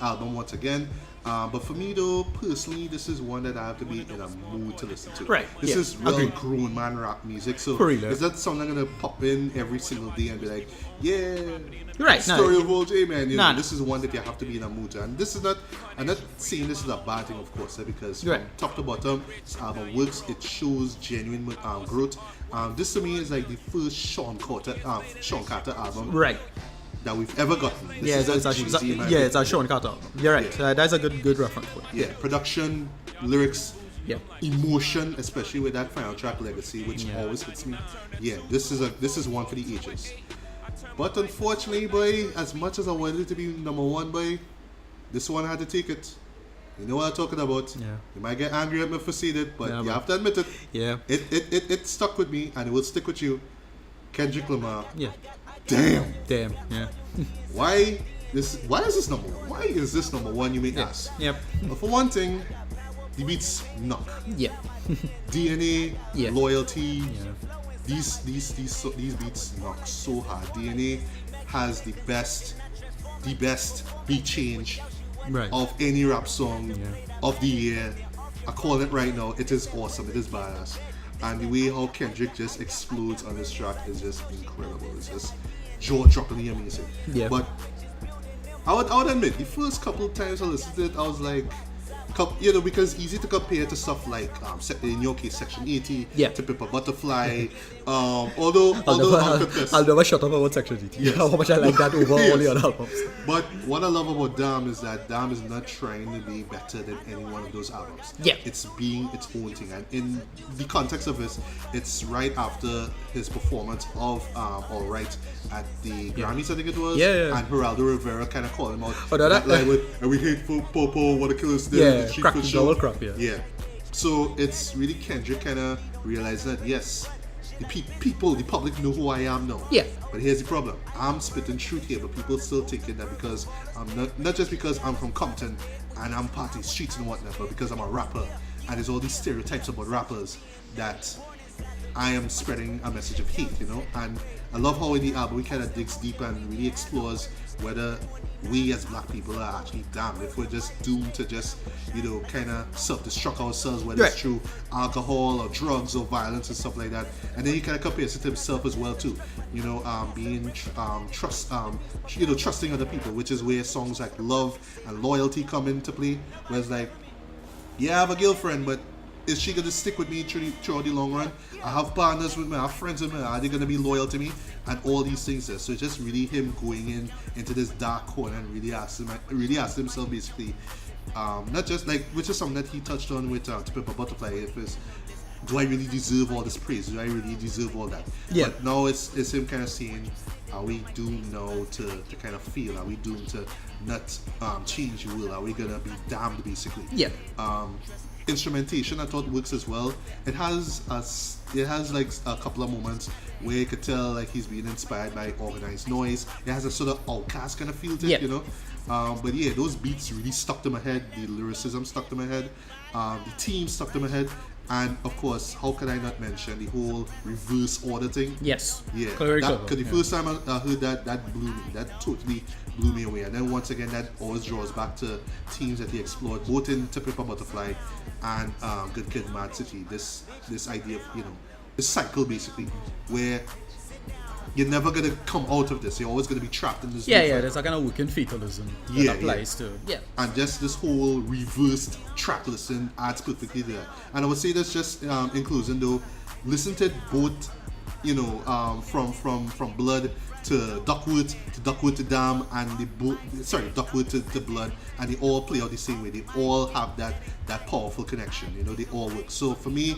album once again. But for me though, personally, this is one that I have to be in a mood to listen to. Right. This is real grown man rap music. So is that something I'm gonna pop in every single day and be like, right, Story of O.J. man. This is one that you have to be in a mood to. And this is not. I'm not saying this is a bad thing, of course, because from top to bottom, this album works. It shows genuine growth. This to me is like the first Sean Carter album. Right. That we've ever gotten. It's a Sean Carter album. You're right. That's a good reference for it. Yeah, production, lyrics, emotion, especially with that final track Legacy, which always hits me. Yeah, this is one for the ages. But unfortunately, boy, as much as I wanted it to be number 1, boy, this one had to take it. You know what I'm talking about. Yeah. You might get angry at me for saying it, but you have to admit it. Yeah. It stuck with me, and it will stick with you. Kendrick Lamar. Yeah. Damn. Yeah. Why is this number 1? Why is this number 1, you may ask? Yep. But for one thing, the beats knock. Yeah. DNA, loyalty. Yeah. These beats knock so hard. DNA has the best beat change of any rap song of the year. I call it right now. It is awesome. It is badass. And the way how Kendrick just explodes on this track is just incredible. It's just jaw-droppingly amazing. Yeah. But I would admit, the first couple of times I listened to it, I was like, because it's easy to compare to stuff like, in your case, Section 80, to Pimp a Butterfly. Although I'll never shut up about Section 80. Yes. How much I like that over all the other albums. But what I love about Damn is that Damn is not trying to be better than any one of those albums. Yeah. It's being its own thing. And in the context of this, it's right after his performance of All Right at the Grammys, I think it was. Yeah. And Geraldo Rivera kind of called him out. That line with, and we hate Popo, what a killer still. Crack the double crap, yeah. So it's really Kendrick kind of realizing that, yes, the public know who I am now. Yeah. But here's the problem. I'm spitting truth here, but people still take it that because I'm not just because I'm from Compton and I'm part of the streets and whatnot, but because I'm a rapper and there's all these stereotypes about rappers that I am spreading a message of hate, And I love how in the album he kind of digs deep and really explores whether we as black people are actually damned if we're just doomed to just, kind of self-destruct ourselves, whether it's through alcohol or drugs or violence and stuff like that. And then he kind of compares it to himself as well too, being trusting other people, which is where songs like Love and Loyalty come into play. Where it's like, yeah, I have a girlfriend, but is she gonna stick with me throughout the long run? I have partners with me, I have friends with me. Are they gonna be loyal to me? And all these things there. So it's just really him going into this dark corner and really asking himself basically, not just like, which is something that he touched on with To Pimp a Butterfly. If it's, do I really deserve all this praise? Do I really deserve all that? Yeah. But now it's him kind of saying, are we doomed now to kind of fail? Are we doomed to not change the world? Are we gonna be damned basically? Yeah. Instrumentation I thought works as well. It has like a couple of moments where you could tell like he's being inspired by organized noise. It has a sort of outcast kind of feel to it, Yeah. you know. But yeah, those beats really stuck to my head. The lyricism stuck to my head. The team stuck to my head. And of course, how can I not mention the whole reverse order thing? Yes. Yeah. Very Because clever. the first time I heard that, that blew me. That totally blew me away. And then once again, that always draws back to themes that he explored, both in To Pimp a Butterfly and Good Kid, Mad City. This idea of, you know, this cycle basically, where you're never gonna come out of this. You're always gonna be trapped in this. Yeah, loop. yeah. There's a kind of working fatalism that Yeah, applies to. Yeah. And just this whole reversed track listing adds perfectly to that. And I would say that's just inclusion though. Listen to both, you know, from Blood to Duckwood to Damn, and Duckwood to Blood, and they all play out the same way. They all have that powerful connection. You know, they all work. So for me,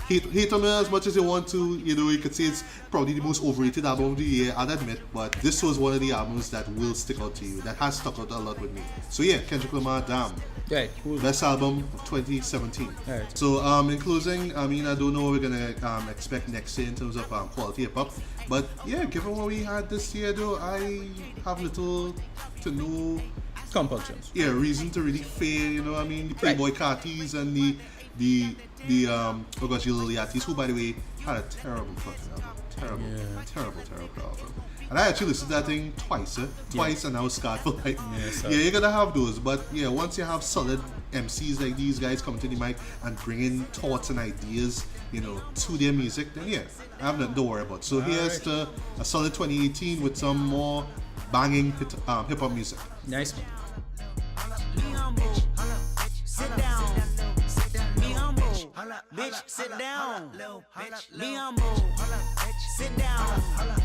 hate on it as much as you want to. You know, you could say it's probably the most overrated album of the year, I'll admit, but this was one of the albums that will stick out to you, that has stuck out a lot with me. So yeah, Kendrick Lamar, Damn. Right. Cool. Best album of 2017. Right. So in closing, I mean, I don't know what we're gonna expect next year in terms of quality hip hop, but yeah, given what we had this year though, I have little to no Compulsions. reason to really fear. You know, I mean, the Playboy Cartis and the oh gosh, the Lil Yachty's, who by the way had a terrible fucking album, terrible album. And I actually listened to that thing twice, and I was scarred for life. Yeah, you're gonna have those, but yeah, once you have solid MCs like these guys coming to the mic and bringing thoughts and ideas, you know, to their music, then yeah, I have nothing to worry about. So here's to a solid 2018 with some more banging hip hop music. Nice. Be humble. Sit down. Be humble. Bitch, sit down. Be humble. Sit down.